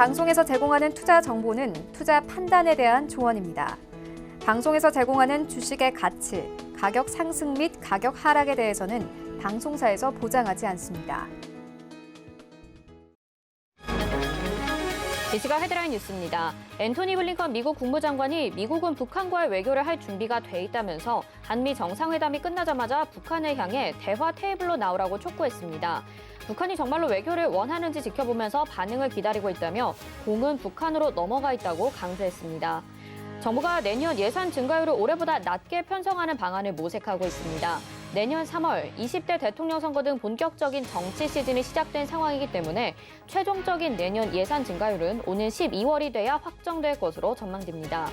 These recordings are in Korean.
방송에서 제공하는 투자 정보는 투자 판단에 대한 조언입니다. 방송에서 제공하는 주식의 가치, 가격 상승 및 가격 하락에 대해서는 방송사에서 보장하지 않습니다. 이 시각 헤드라인 뉴스입니다. 앤토니 블링컨 미국 국무장관이 미국은 북한과의 외교를 할 준비가 돼 있다면서 한미 정상회담이 끝나자마자 북한을 향해 대화 테이블로 나오라고 촉구했습니다. 북한이 정말로 외교를 원하는지 지켜보면서 반응을 기다리고 있다며 공은 북한으로 넘어가 있다고 강조했습니다. 정부가 내년 예산 증가율을 올해보다 낮게 편성하는 방안을 모색하고 있습니다. 내년 3월 20대 대통령 선거 등 본격적인 정치 시즌이 시작된 상황이기 때문에 최종적인 내년 예산 증가율은 오는 12월이 돼야 확정될 것으로 전망됩니다.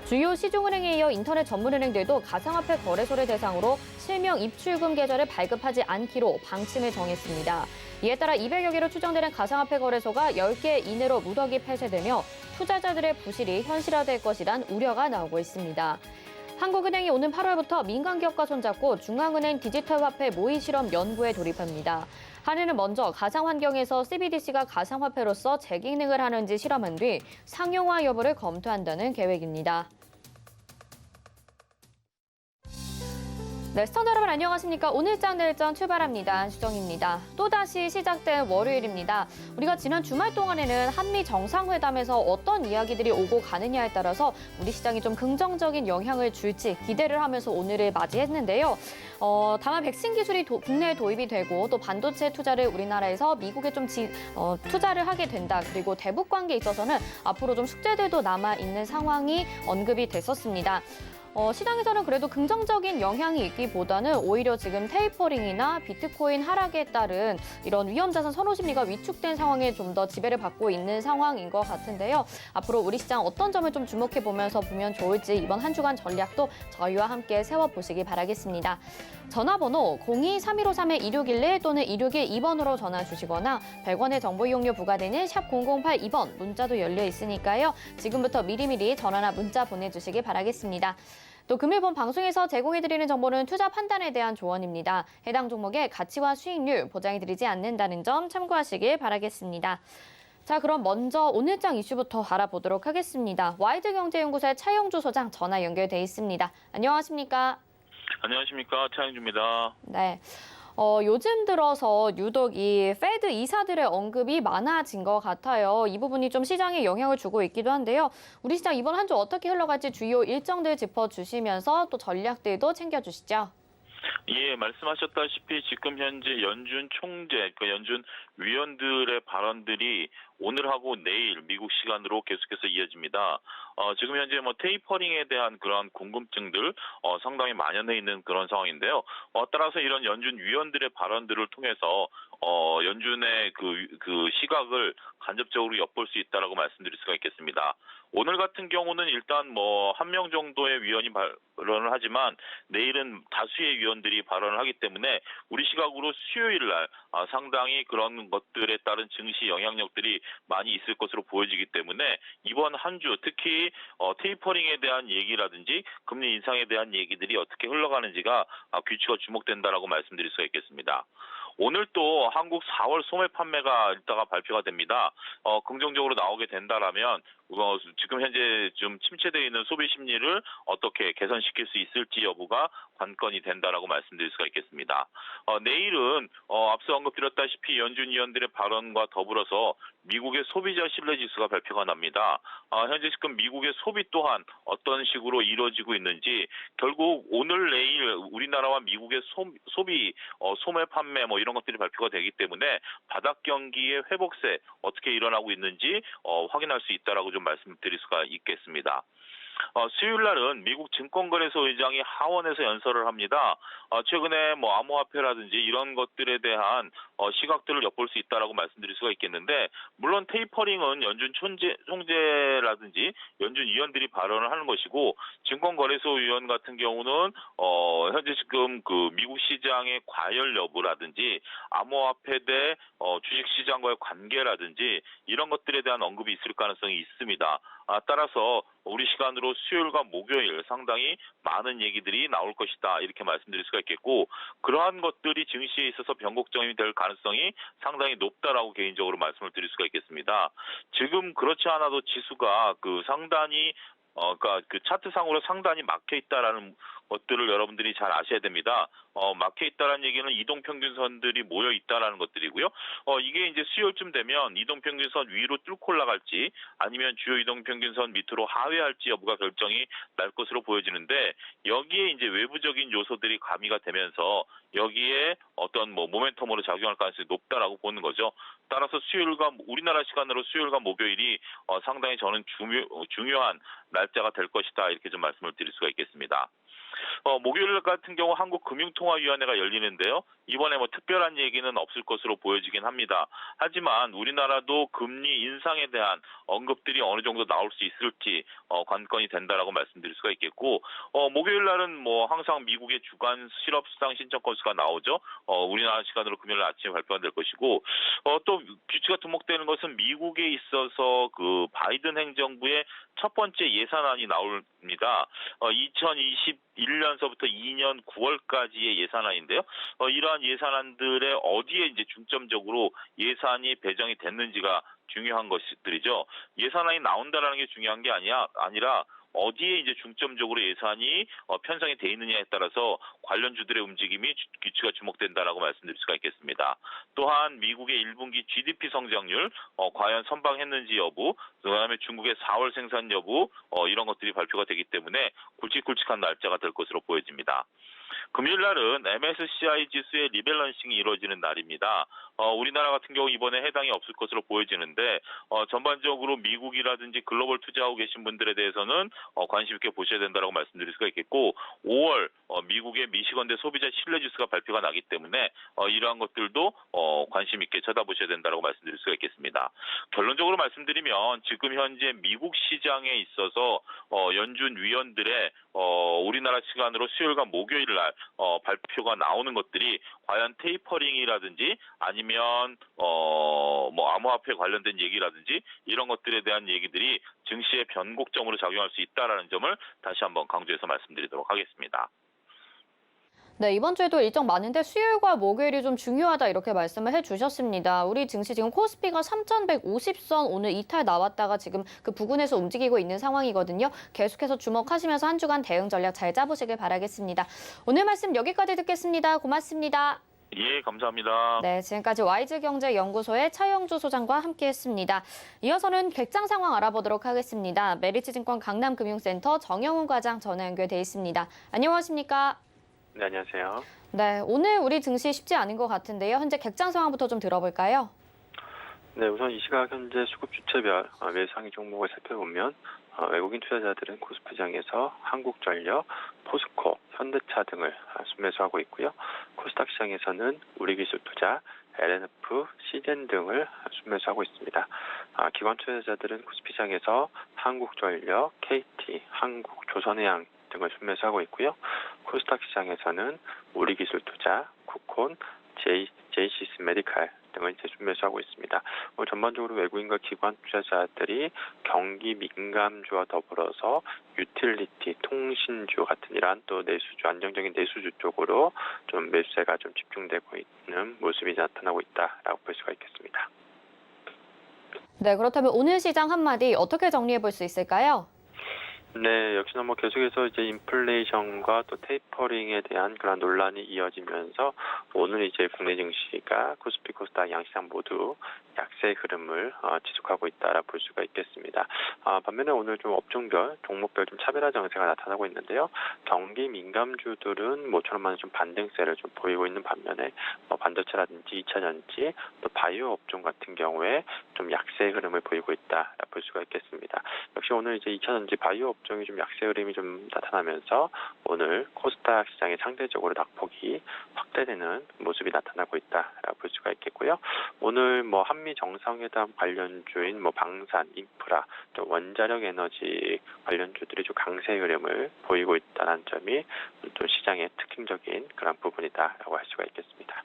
주요 시중은행에 이어 인터넷 전문은행들도 가상화폐 거래소를 대상으로 실명 입출금 계좌를 발급하지 않기로 방침을 정했습니다. 이에 따라 200여 개로 추정되는 가상화폐 거래소가 10개 이내로 무더기 폐쇄되며 투자자들의 부실이 현실화될 것이란 우려가 나오고 있습니다. 한국은행이 오는 8월부터 민간기업과 손잡고 중앙은행 디지털화폐 모의실험 연구에 돌입합니다. 한은은 먼저 가상환경에서 CBDC가 가상화폐로서 제 기능을 하는지 실험한 뒤 상용화 여부를 검토한다는 계획입니다. 네, 시청자 여러분 안녕하십니까? 오늘장 내일장 출발합니다. 수정입니다. 또다시 시작된 월요일입니다. 우리가 지난 주말 동안에는 한미 정상회담에서 어떤 이야기들이 오고 가느냐에 따라서 우리 시장이 좀 긍정적인 영향을 줄지 기대를 하면서 오늘을 맞이했는데요. 다만 백신 기술이 국내에 도입이 되고 또 반도체 투자를 우리나라에서 미국에 좀 투자를 하게 된다. 그리고 대북 관계에 있어서는 앞으로 좀 숙제들도 남아있는 상황이 언급이 됐었습니다. 시장에서는 그래도 긍정적인 영향이 있기보다는 오히려 지금 테이퍼링이나 비트코인 하락에 따른 이런 위험자산 선호 심리가 위축된 상황에 좀 더 지배를 받고 있는 상황인 것 같은데요. 앞으로 우리 시장 어떤 점을 좀 주목해 보면 좋을지 이번 한 주간 전략도 저희와 함께 세워보시기 바라겠습니다. 전화번호 02-3153-2611 또는 2612번으로 전화 주시거나 100원의 정보 이용료 부과되는 샵 0082번 문자도 열려 있으니까요. 지금부터 미리미리 전화나 문자 보내주시기 바라겠습니다. 또 금일본 방송에서 제공해드리는 정보는 투자 판단에 대한 조언입니다. 해당 종목의 가치와 수익률 보장해드리지 않는다는 점 참고하시길 바라겠습니다. 자, 그럼 먼저 오늘장 이슈부터 알아보도록 하겠습니다. 와이드경제연구소의 차영주 소장 전화 연결돼 있습니다. 안녕하십니까? 안녕하십니까, 차영주입니다. 네. 요즘 들어서 유독 이 페드 이사들의 언급이 많아진 것 같아요. 이 부분이 좀 시장에 영향을 주고 있기도 한데요. 우리 시장 이번 한 주 어떻게 흘러갈지 주요 일정들 짚어주시면서 또 전략들도 챙겨주시죠. 예, 말씀하셨다시피 지금 현재 연준 총재, 그러니까 연준 위원들의 발언들이 오늘하고 내일 미국 시간으로 계속해서 이어집니다. 지금 현재 테이퍼링에 대한 그런 궁금증들 상당히 만연해 있는 그런 상황인데요. 따라서 이런 연준 위원들의 발언들을 통해서 연준의 그 시각을 간접적으로 엿볼 수 있다라고 말씀드릴 수가 있겠습니다. 오늘 같은 경우는 일단 한 명 정도의 위원이 발언을 하지만 내일은 다수의 위원들이 발언을 하기 때문에 우리 시각으로 수요일 날 상당히 그런 것들에 따른 증시 영향력들이 많이 있을 것으로 보여지기 때문에 이번 한 주 특히 테이퍼링에 대한 얘기라든지 금리 인상에 대한 얘기들이 어떻게 흘러가는지가 귀추가 주목된다라고 말씀드릴 수가 있겠습니다. 오늘 또 한국 4월 소매 판매가 이따가 발표가 됩니다. 긍정적으로 나오게 된다라면 지금 현재 좀 침체되어 있는 소비 심리를 어떻게 개선시킬 수 있을지 여부가 관건이 된다라고 말씀드릴 수가 있겠습니다. 내일은 앞서 언급드렸다시피 연준 위원들의 발언과 더불어서 미국의 소비자 신뢰지수가 발표가 납니다. 현재 지금 미국의 소비 또한 어떤 식으로 이루어지고 있는지 결국 오늘 내일 우리나라와 미국의 소비, 소매 판매 이런 것들이 발표가 되기 때문에 바닥 경기의 회복세 어떻게 일어나고 있는지 확인할 수 있다라고 좀 말씀드릴 수가 있겠습니다. 수요일 날은 미국 증권거래소 의장이 하원에서 연설을 합니다. 최근에 암호화폐라든지 이런 것들에 대한 시각들을 엿볼 수 있다라고 말씀드릴 수가 있겠는데, 물론 테이퍼링은 연준 총재라든지 연준 위원들이 발언을 하는 것이고, 증권거래소 위원 같은 경우는 현재 지금 그 미국 시장의 과열 여부라든지 암호화폐 대 주식시장과의 관계라든지 이런 것들에 대한 언급이 있을 가능성이 있습니다. 따라서 우리 시간으로 수요일과 목요일 상당히 많은 얘기들이 나올 것이다. 이렇게 말씀드릴 수가 있겠고, 그러한 것들이 증시에 있어서 변곡점이 될 가능성이 상당히 높다라고 개인적으로 말씀을 드릴 수가 있겠습니다. 지금 그렇지 않아도 지수가 상단이 그러니까 그 차트상으로 상단이 막혀 있다라는 것들을 여러분들이 잘 아셔야 됩니다. 막혀 있다라는 얘기는 이동평균선들이 모여 있다라는 것들이고요. 이게 이제 수요일쯤 되면 이동평균선 위로 뚫고 올라갈지 아니면 주요 이동평균선 밑으로 하회할지 여부가 결정이 날 것으로 보여지는데, 여기에 이제 외부적인 요소들이 가미가 되면서 여기에 어떤 모멘텀으로 작용할 가능성이 높다라고 보는 거죠. 따라서 우리나라 시간으로 수요일과 목요일이 상당히 저는 중요한 날짜가 될 것이다, 이렇게 좀 말씀을 드릴 수가 있겠습니다. 목요일 같은 경우 한국금융통화위원회가 열리는데요. 이번에 특별한 얘기는 없을 것으로 보여지긴 합니다. 하지만 우리나라도 금리 인상에 대한 언급들이 어느 정도 나올 수 있을지 관건이 된다라고 말씀드릴 수가 있겠고, 목요일 날은 항상 미국의 주간 실업수당 신청 건수가 나오죠. 우리나라 시간으로 금요일 아침에 발표가 될 것이고, 또 뷰티가 두목되는 것은 미국에 있어서 그 바이든 행정부의 첫 번째 예산안이 나옵니다. 2021년서부터 2년 9월까지의 예산안인데요. 이러한 예산안들의 어디에 이제 중점적으로 예산이 배정이 됐는지가 중요한 것들이죠. 예산안이 나온다라는 게 중요한 게 아니라 어디에 이제 중점적으로 예산이 편성이 돼 있느냐에 따라서 관련 주들의 움직임이 귀추가 주목된다라고 말씀드릴 수가 있겠습니다. 또한 미국의 1분기 GDP 성장률 과연 선방했는지 여부, 그다음에 중국의 4월 생산 여부, 이런 것들이 발표가 되기 때문에 굵직굵직한 날짜가 될 것으로 보여집니다. 금요일 날은 MSCI 지수의 리밸런싱이 이루어지는 날입니다. 우리나라 같은 경우 이번에 해당이 없을 것으로 보여지는데, 전반적으로 미국이라든지 글로벌 투자하고 계신 분들에 대해서는 관심 있게 보셔야 된다고 말씀드릴 수가 있겠고, 5월 미국의 미시건대 소비자 신뢰지수가 발표가 나기 때문에 이러한 것들도 관심 있게 쳐다보셔야 된다고 말씀드릴 수가 있겠습니다. 결론적으로 말씀드리면 지금 현재 미국 시장에 있어서 연준 위원들의 우리나라 시간으로 수요일과 목요일 날 발표가 나오는 것들이 과연 테이퍼링이라든지 아니면 암호화폐 관련된 얘기라든지 이런 것들에 대한 얘기들이 증시의 변곡점으로 작용할 수 있다라는 점을 다시 한번 강조해서 말씀드리도록 하겠습니다. 네, 이번 주에도 일정 많은데 수요일과 목요일이 좀 중요하다 이렇게 말씀을 해주셨습니다. 우리 증시 지금 코스피가 3,150선 오늘 이탈 나왔다가 지금 그 부근에서 움직이고 있는 상황이거든요. 계속해서 주목하시면서 한 주간 대응 전략 잘 짜보시길 바라겠습니다. 오늘 말씀 여기까지 듣겠습니다. 고맙습니다. 예, 감사합니다. 네, 지금까지 YG경제연구소의 차영주 소장과 함께했습니다. 이어서는 객장 상황 알아보도록 하겠습니다. 메리츠증권 강남금융센터 정영훈 과장 전화 연결돼 있습니다. 안녕하십니까? 네, 안녕하세요. 네, 오늘 우리 증시 쉽지 않은 것 같은데요. 현재 객장 상황부터 좀 들어볼까요? 네, 우선 이 시각 현재 수급 주체별 매수 상위 종목을 살펴보면 외국인 투자자들은 코스피장에서 한국전력, 포스코, 현대차 등을 순매수하고 있고요. 코스닥 시장에서는 우리기술투자, LNF, 시젠 등을 순매수하고 있습니다. 기관 투자자들은 코스피장에서 한국전력, KT, 한국조선해양 등을 순매수하고 있고요. 코스닥 시장에서는 우리기술투자, 쿠콘, 제이시스 메디칼 등을 이제 순매수하고 있습니다. 전반적으로 외국인과 기관 투자자들이 경기 민감주와 더불어서 유틸리티, 통신주 같은 이러한 또 내수주, 안정적인 내수주 쪽으로 좀 매수세가 좀 집중되고 있는 모습이 나타나고 있다라고 볼 수가 있겠습니다. 네, 그렇다면 오늘 시장 한마디 어떻게 정리해 볼 수 있을까요? 네, 역시나 계속해서 이제 인플레이션과 또 테이퍼링에 대한 그런 논란이 이어지면서 오늘 이제 국내 증시가 코스피, 코스닥 양시장 모두 약세 흐름을 지속하고 있다라 볼 수가 있겠습니다. 반면에 오늘 좀 업종별, 종목별 좀 차별화 정세가 나타나고 있는데요. 경기 민감주들은 모처럼만 좀 반등세를 좀 보이고 있는 반면에 반도체라든지 2차전지, 또 바이오 업종 같은 경우에 좀 약세 흐름을 보이고 있다라 볼 수가 있겠습니다. 역시 오늘 이제 2차전지 바이오 업종이 좀 약세 흐름이 좀 나타나면서 오늘 코스닥 시장이 상대적으로 낙폭이 확대되는 모습이 나타나고 있다라고 볼 수가 있겠고요. 오늘 한미 정상회담 관련주인 방산, 인프라, 또 원자력 에너지 관련주들이 좀 강세 흐름을 보이고 있다는 점이 또 시장의 특징적인 그런 부분이다라고 할 수가 있겠습니다.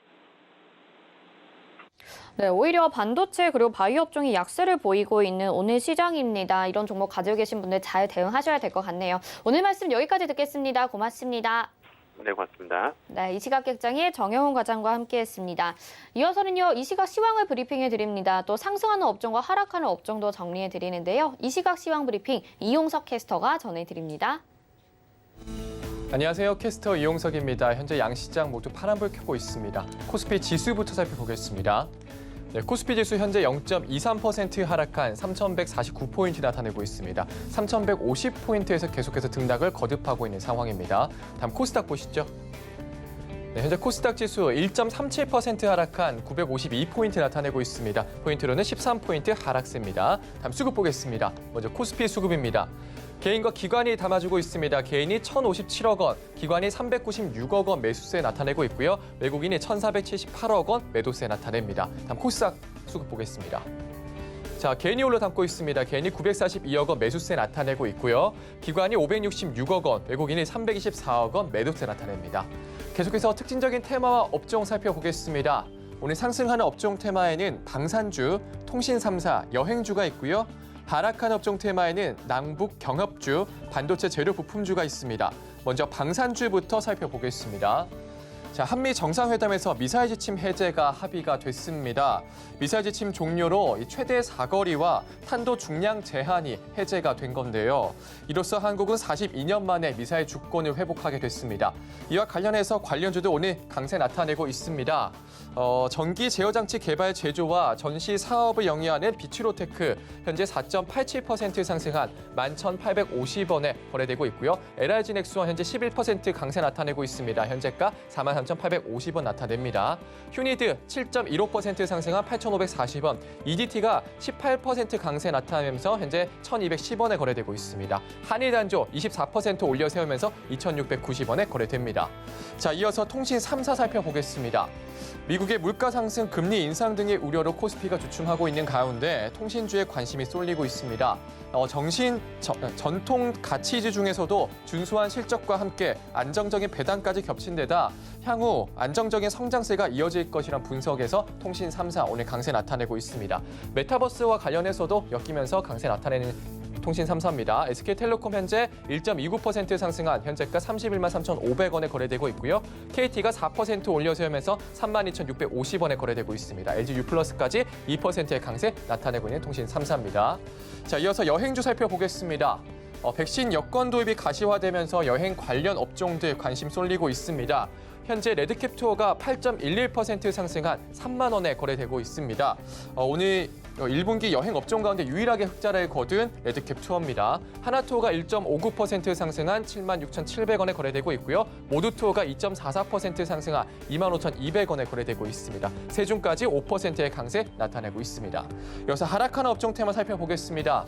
네, 오히려 반도체 그리고 바이오 업종이 약세를 보이고 있는 오늘 시장입니다. 이런 종목 가지고 계신 분들 잘 대응하셔야 될 것 같네요. 오늘 말씀 여기까지 듣겠습니다. 고맙습니다. 네, 고맙습니다. 네, 이 시각 객장의 정영훈 과장과 함께했습니다. 이어서는요, 이 시각 시황을 브리핑해 드립니다. 또 상승하는 업종과 하락하는 업종도 정리해 드리는데요. 이 시각 시황 브리핑 이용석 캐스터가 전해드립니다. 안녕하세요. 캐스터 이용석입니다. 현재 양시장 모두 파란불 켜고 있습니다. 코스피 지수부터 살펴보겠습니다. 네, 코스피 지수 현재 0.23% 하락한 3,149포인트 나타내고 있습니다. 3,150포인트에서 계속해서 등락을 거듭하고 있는 상황입니다. 다음 코스닥 보시죠. 네, 현재 코스닥 지수 1.37% 하락한 952포인트 나타내고 있습니다. 포인트로는 13포인트 하락세입니다. 다음 수급 보겠습니다. 먼저 코스피 수급입니다. 개인과 기관이 담아주고 있습니다. 개인이 1,057억 원, 기관이 396억 원 매수세 나타내고 있고요. 외국인이 1,478억 원 매도세 나타냅니다. 다음 코스닥 수급 보겠습니다. 자, 개인이 올라담고 있습니다. 개인이 942억 원 매수세 나타내고 있고요. 기관이 566억 원, 외국인이 324억 원 매도세 나타냅니다. 계속해서 특징적인 테마와 업종 살펴보겠습니다. 오늘 상승하는 업종 테마에는 방산주, 통신 3사, 여행주가 있고요. 하락한 업종 테마에는 남북 경협주, 반도체 재료 부품주가 있습니다. 먼저 방산주부터 살펴보겠습니다. 자, 한미 정상회담에서 미사일 지침 해제가 합의가 됐습니다. 미사일 지침 종료로 최대 사거리와 탄도 중량 제한이 해제가 된 건데요. 이로써 한국은 42년 만에 미사일 주권을 회복하게 됐습니다. 이와 관련해서 관련주도 오늘 강세 나타내고 있습니다. 전기 제어장치 개발 제조와 전시 사업을 영위하는 비추로테크 현재 4.87% 상승한 11,850원에 거래되고 있고요. LRG 넥스원 현재 11% 강세 나타내고 있습니다. 현재가 43,850원 나타냅니다. 휴니드 7.15% 상승한 8,540원, EDT가 18% 강세 나타내면서 현재 1,210원에 거래되고 있습니다. 한일단조 24% 올려 세우면서 2,690원에 거래됩니다. 자, 이어서 통신 3사 살펴보겠습니다. 미국의 물가 상승, 금리 인상 등의 우려로 코스피가 주춤하고 있는 가운데 통신주에 관심이 쏠리고 있습니다. 전통 가치주 중에서도 준수한 실적과 함께 안정적인 배당까지 겹친 데다 향후 안정적인 성장세가 이어질 것이란 분석에서 통신 3사 오늘 강세 나타내고 있습니다. 메타버스와 관련해서도 엮이면서 강세 나타내는 통신 3사입니다. SK텔레콤 현재 1.29% 상승한 현재가 31만 3,500원에 거래되고 있고요. KT가 4% 올려 세우면서 32,650원에 거래되고 있습니다. LG유플러스까지 2%의 강세 나타내고 있는 통신 3사입니다. 자, 이어서 여행주 살펴보겠습니다. 백신 여권 도입이 가시화되면서 여행 관련 업종들 관심 쏠리고 있습니다. 현재 레드캡 투어가 8.11% 상승한 3만 원에 거래되고 있습니다. 오늘 1분기 여행 업종 가운데 유일하게 흑자를 거둔 레드캡 투어입니다. 하나투어가 1.59% 상승한 76,700원에 거래되고 있고요. 모두투어가 2.44% 상승한 25,200원에 거래되고 있습니다. 세종까지 5%의 강세 나타내고 있습니다. 이어서 하락하는 업종 테마 살펴보겠습니다.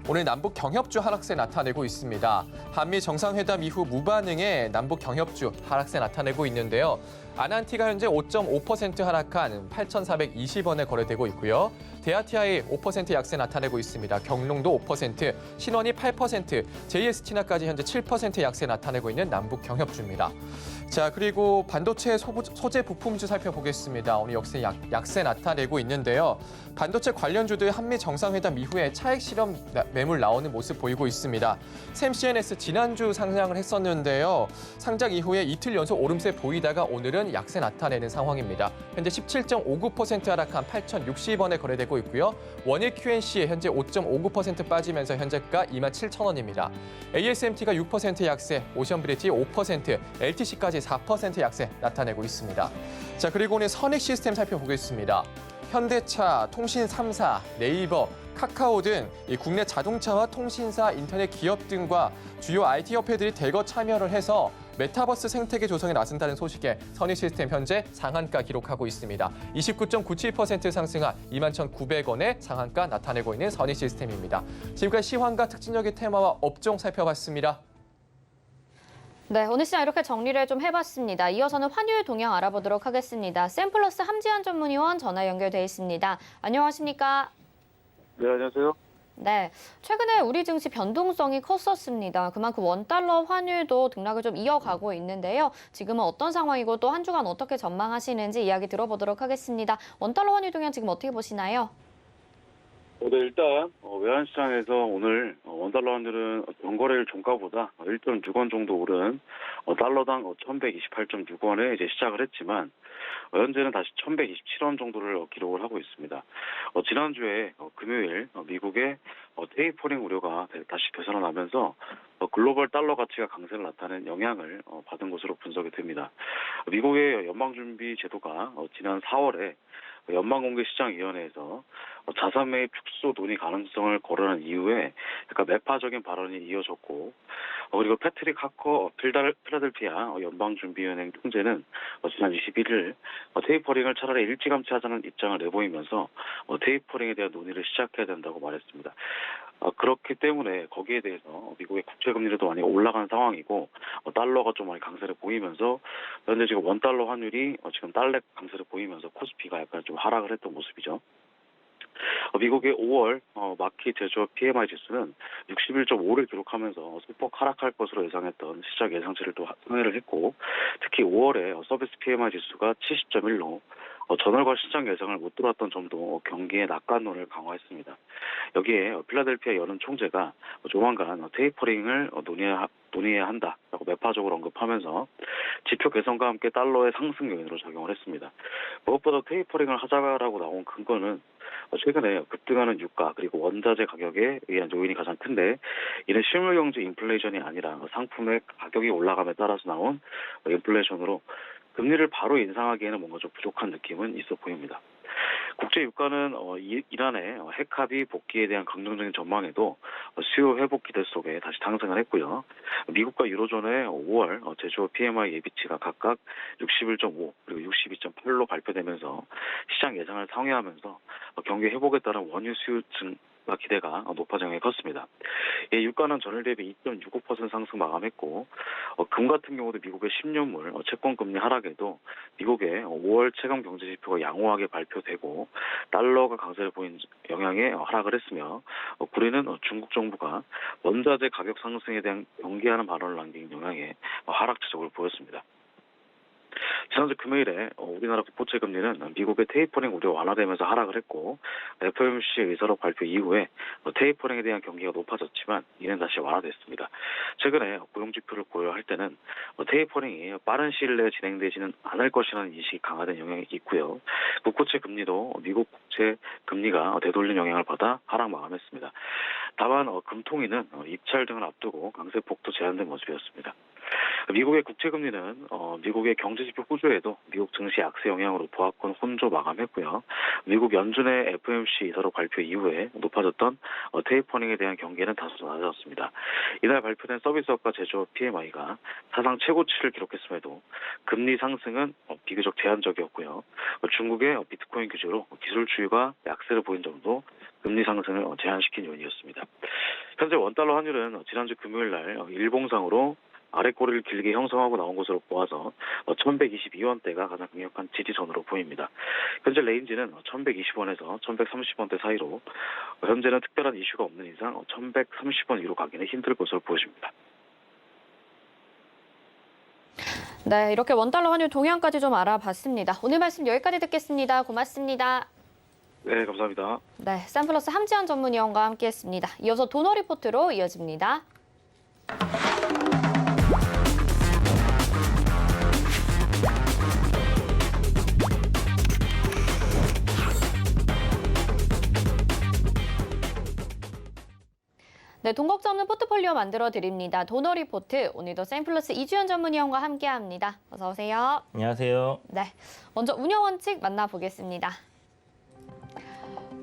오늘 남북 경협주 하락세 나타내고 있습니다. 한미 정상회담 이후 무반응의 남북 경협주 하락세 나타내고 있는데요. 아난티가 현재 5.5% 하락한 8,420원에 거래되고 있고요. 대아티아이 5% 약세 나타내고 있습니다. 경농도 5%, 신원이 8%, JS티나까지 현재 7% 약세 나타내고 있는 남북 경협주입니다. 자, 그리고 반도체 소재 부품주 살펴보겠습니다. 오늘 역시 약세 나타내고 있는데요. 반도체 관련주들 한미 정상회담 이후에 차익 실험 매물 나오는 모습 보이고 있습니다. 샘CNS 지난주 상장을 했었는데요. 상장 이후에 이틀 연속 오름세 보이다가 오늘은 약세 나타내는 상황입니다. 현재 17.59% 하락한 8,060원에 거래되고 있고요. 원일 QNC 현재 5.59% 빠지면서 현재가 27,000원입니다. ASMT가 6% 약세, 오션브리지 5%, LTC까지 4% 약세 나타내고 있습니다. 자, 그리고 오늘 선익 시스템 살펴보겠습니다. 현대차, 통신 3사, 네이버, 카카오 등 국내 자동차와 통신사, 인터넷 기업 등과 주요 IT 협회들이 대거 참여를 해서 메타버스 생태계 조성에 나선다는 소식에 선익 시스템 현재 상한가 기록하고 있습니다. 29.97% 상승한 21,900원의 상한가 나타내고 있는 선익 시스템입니다. 지금까지 시황과 특징적인 테마와 업종 살펴봤습니다. 네, 오늘 시장 이렇게 정리를 좀 해봤습니다. 이어서는 환율 동향 알아보도록 하겠습니다. 샘플러스 함지한 전문위원 전화 연결돼 있습니다. 안녕하십니까? 네, 안녕하세요. 네, 최근에 우리 증시 변동성이 컸었습니다. 그만큼 원달러 환율도 등락을 좀 이어가고 있는데요. 지금은 어떤 상황이고 또 한 주간 어떻게 전망하시는지 이야기 들어보도록 하겠습니다. 원달러 환율 동향 지금 어떻게 보시나요? 네, 일단 외환시장에서 오늘 원달러 환율은 원거래일 종가보다 1.6원 정도 오른 달러당 1,128.6원에 이제 시작을 했지만 현재는 다시 1,127원 정도를 기록을 하고 있습니다. 지난주에 금요일 미국의 테이퍼링 우려가 다시 되살아나면서 글로벌 달러 가치가 강세를 나타낸 영향을 받은 것으로 분석이 됩니다. 미국의 연방준비제도가 지난 4월에 연방공개시장위원회에서 자산 매입 축소 논의 가능성을 거론한 이후에 약간 매파적인 발언이 이어졌고 그리고 패트릭 하커 필라델피아 연방준비은행 총재는 지난 21일 테이퍼링을 차라리 일찌감치 하자는 입장을 내보이면서 테이퍼링에 대한 논의를 시작해야 된다고 말했습니다. 그렇기 때문에 거기에 대해서 미국의 국채금리도 많이 올라간 상황이고 달러가 좀 많이 강세를 보이면서 현재 지금 원달러 환율이 지금 달러 강세를 보이면서 코스피가 약간 좀 하락을 했던 모습이죠. 미국의 5월 마키 제조업 PMI 지수는 61.5를 기록하면서 소폭 하락할 것으로 예상했던 시장 예상치를 또 상회를 했고 특히 5월에 서비스 PMI 지수가 70.1로 전월과 시장 예상을 못 들어왔던 점도 경기의 낙관론을 강화했습니다. 여기에 필라델피아 연은 총재가 조만간 테이퍼링을 논의해야 한다라고 매파적으로 언급하면서 지표 개선과 함께 달러의 상승 요인으로 작용을 했습니다. 무엇보다 테이퍼링을 하자라고 나온 근거는 최근에 급등하는 유가 그리고 원자재 가격에 의한 요인이 가장 큰데 이는 실물경제 인플레이션이 아니라 상품의 가격이 올라감에 따라서 나온 인플레이션으로 금리를 바로 인상하기에는 뭔가 좀 부족한 느낌은 있어 보입니다. 국제 유가는 이란의 핵 합의 복귀에 대한 긍정적인 전망에도 수요 회복 기대 속에 다시 상승을 했고요. 미국과 유로존의 5월 제조업 PMI 예비치가 각각 61.5 그리고 62.8로 발표되면서 시장 예상을 상회하면서 경기 회복에 따른 원유 수요 증가 기대가 높아진 영향이 컸습니다. 유가는 전일 대비 2.65% 상승 마감했고 금 같은 경우도 미국의 10년물 채권금리 하락에도 미국의 5월 체감 경제지표가 양호하게 발표되고 달러가 강세를 보인 영향에 하락을 했으며 구리는 중국 정부가 원자재 가격 상승에 대한 경계하는 발언을 남긴 영향에 하락 지속을 보였습니다. 지난주 금요일에 우리나라 국고채 금리는 미국의 테이퍼링 우려 완화되면서 하락을 했고 FOMC 의사록 발표 이후에 테이퍼링에 대한 경기가 높아졌지만 이는 다시 완화됐습니다. 최근에 고용지표를 고려할 때는 테이퍼링이 빠른 시일 내에 진행되지는 않을 것이라는 인식이 강화된 영향이 있고요. 국고채 금리도 미국 국채 금리가 되돌린 영향을 받아 하락 마감했습니다. 다만 금통위는 입찰 등을 앞두고 강세폭도 제한된 모습이었습니다. 미국의 국채금리는 미국의 경제지표 호조에도 미국 증시 약세 영향으로 보합권 혼조 마감했고요. 미국 연준의 FOMC 이사록 발표 이후에 높아졌던 테이퍼링에 대한 경계는 다소 낮아졌습니다. 이날 발표된 서비스업과 제조업 PMI가 사상 최고치를 기록했음에도 금리 상승은 비교적 제한적이었고요. 중국의 비트코인 규제로 기술주의가 약세를 보인 점도 금리 상승을 제한시킨 요인이었습니다. 현재 원달러 환율은 지난주 금요일 날 일봉상으로 아래꼬리를 길게 형성하고 나온 것으로 보아서 1122원대가 가장 강력한 지지선으로 보입니다. 현재 레인지는 1120원에서 1130원대 사이로 현재는 특별한 이슈가 없는 이상 1130원 위로 가기는 힘들 것으로 보여집니다. 네, 이렇게 원달러 환율 동향까지 좀 알아봤습니다. 오늘 말씀 여기까지 듣겠습니다. 고맙습니다. 네, 감사합니다. 네, 쌈플러스 함지한 전문위원과 함께했습니다. 이어서 도너 리포트로 이어집니다. 네, 돈 걱정 없는 포트폴리오 만들어 드립니다. 도너 리포트, 오늘도 샘플러스 이주연 전문위원과 함께합니다. 어서 오세요. 안녕하세요. 네, 먼저 운영 원칙 만나보겠습니다.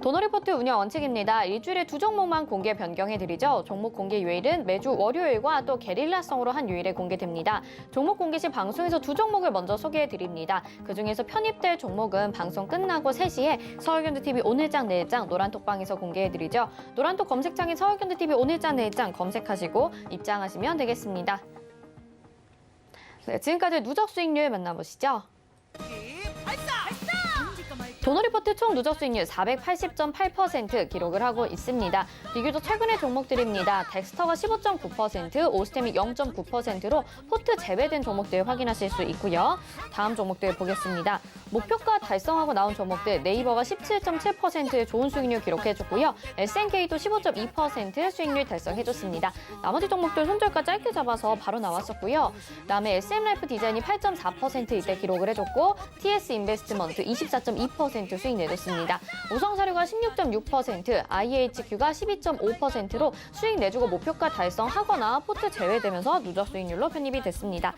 도너 리포트 운영 원칙입니다. 일주일에 2종목만 공개 변경해드리죠. 종목 공개 요일은 매주 월요일과 또 게릴라성으로 한 요일에 공개됩니다. 종목 공개 시 방송에서 2종목을 먼저 소개해드립니다. 그중에서 편입될 종목은 방송 끝나고 3시에 서울경제TV 오늘장 내일장 노란톡방에서 공개해드리죠. 노란톡 검색창에 서울경제TV 오늘장 내일장 검색하시고 입장하시면 되겠습니다. 네, 지금까지 누적 수익률 만나보시죠. 도너리포트 총 누적 수익률 480.8% 기록을 하고 있습니다. 비교적 최근의 종목들입니다. 덱스터가 15.9%, 오스템이 0.9%로 포트 제외된 종목들 확인하실 수 있고요. 다음 종목들 보겠습니다. 목표가 달성하고 나온 종목들 네이버가 17.7%의 좋은 수익률 기록해줬고요. SNK도 15.2% 수익률 달성해줬습니다. 나머지 종목들 손절가 짧게 잡아서 바로 나왔었고요. 그다음에 SM라이프 디자인이 8.4% 이때 기록을 해줬고 TS 인베스트먼트 24.2% 수익 내줬습니다. 우성사료가 16.6%, IHQ가 12.5%로 수익 내주고 목표가 달성하거나 포트 제외되면서 누적 수익률로 편입이 됐습니다.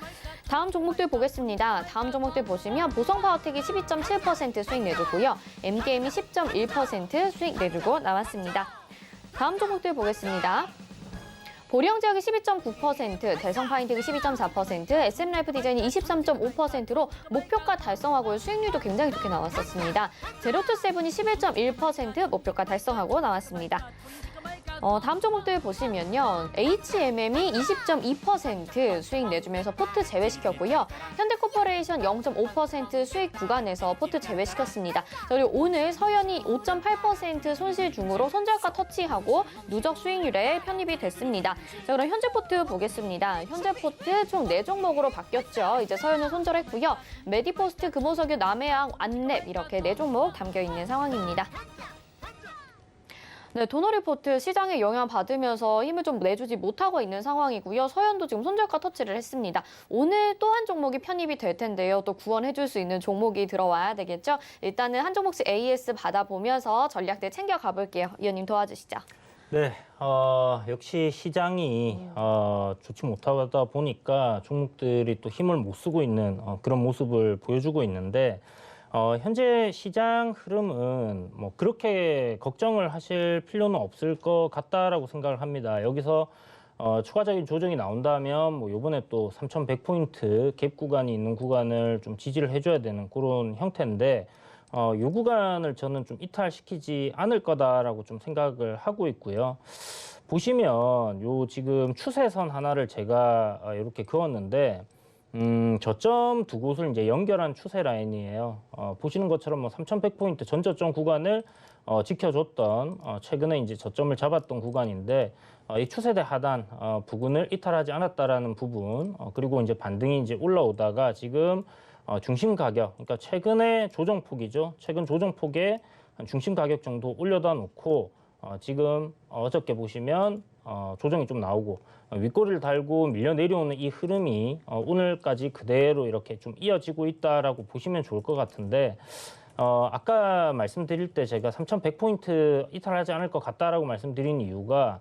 다음 종목들 보겠습니다. 다음 종목들 보시면 보성파워텍이 12.7% 수익 내주고요. M게임이 10.1% 수익 내주고 나왔습니다. 다음 종목들 보겠습니다. 보리형제약이 12.9%, 대성파인텍이 12.4%, SM라이프 디자인이 23.5%로 목표가 달성하고 수익률도 굉장히 좋게 나왔었습니다. 제로투세븐이 11.1% 목표가 달성하고 나왔습니다. 다음 종목들 보시면요. HMM이 20.2% 수익 내주면서 포트 제외시켰고요. 현대코퍼레이션 0.5% 수익 구간에서 포트 제외시켰습니다. 그리고 오늘 서현이 5.8% 손실 중으로 손절가 터치하고 누적 수익률에 편입이 됐습니다. 자, 그럼 현재 포트 보겠습니다. 현재 포트 총 4종목으로 바뀌었죠. 이제 서현은 손절했고요. 메디포스트, 금호석유, 남해양, 안랩 이렇게 4종목 담겨있는 상황입니다. 네, 도너리포트 시장에 영향받으면서 힘을 좀 내주지 못하고 있는 상황이고요. 서현도 지금 손절가 터치를 했습니다. 오늘 또 한 종목이 편입이 될 텐데요. 또 구원해줄 수 있는 종목이 들어와야 되겠죠. 일단은 한 종목씩 AS 받아보면서 전략들 챙겨가 볼게요. 위원님 도와주시죠. 네, 역시 시장이 좋지 못하다 보니까 종목들이 또 힘을 못 쓰고 있는 그런 모습을 보여주고 있는데 현재 시장 흐름은 뭐 그렇게 걱정을 하실 필요는 없을 것 같다라고 생각을 합니다. 여기서 추가적인 조정이 나온다면 뭐 이번에 또 3,100포인트 갭 구간이 있는 구간을 좀 지지를 해줘야 되는 그런 형태인데 이 구간을 저는 좀 이탈시키지 않을 거다라고 좀 생각을 하고 있고요. 보시면 요 지금 추세선 하나를 제가 이렇게 그었는데 저점 두 곳을 이제 연결한 추세 라인이에요. 보시는 것처럼 뭐 3,100포인트 전저점 구간을 지켜줬던 최근에 이제 저점을 잡았던 구간인데 이 추세대 하단 부근을 이탈하지 않았다라는 부분 그리고 이제 반등이 이제 올라오다가 지금 중심 가격, 그러니까 최근의 조정폭이죠. 최근 조정폭에 중심 가격 정도 올려다 놓고 지금 어저께 보시면 조정이 좀 나오고 윗꼬리를 달고 밀려 내려오는 이 흐름이 오늘까지 그대로 이렇게 좀 이어지고 있다라고 보시면 좋을 것 같은데 아까 말씀드릴 때 제가 3,100포인트 이탈하지 않을 것 같다라고 말씀드린 이유가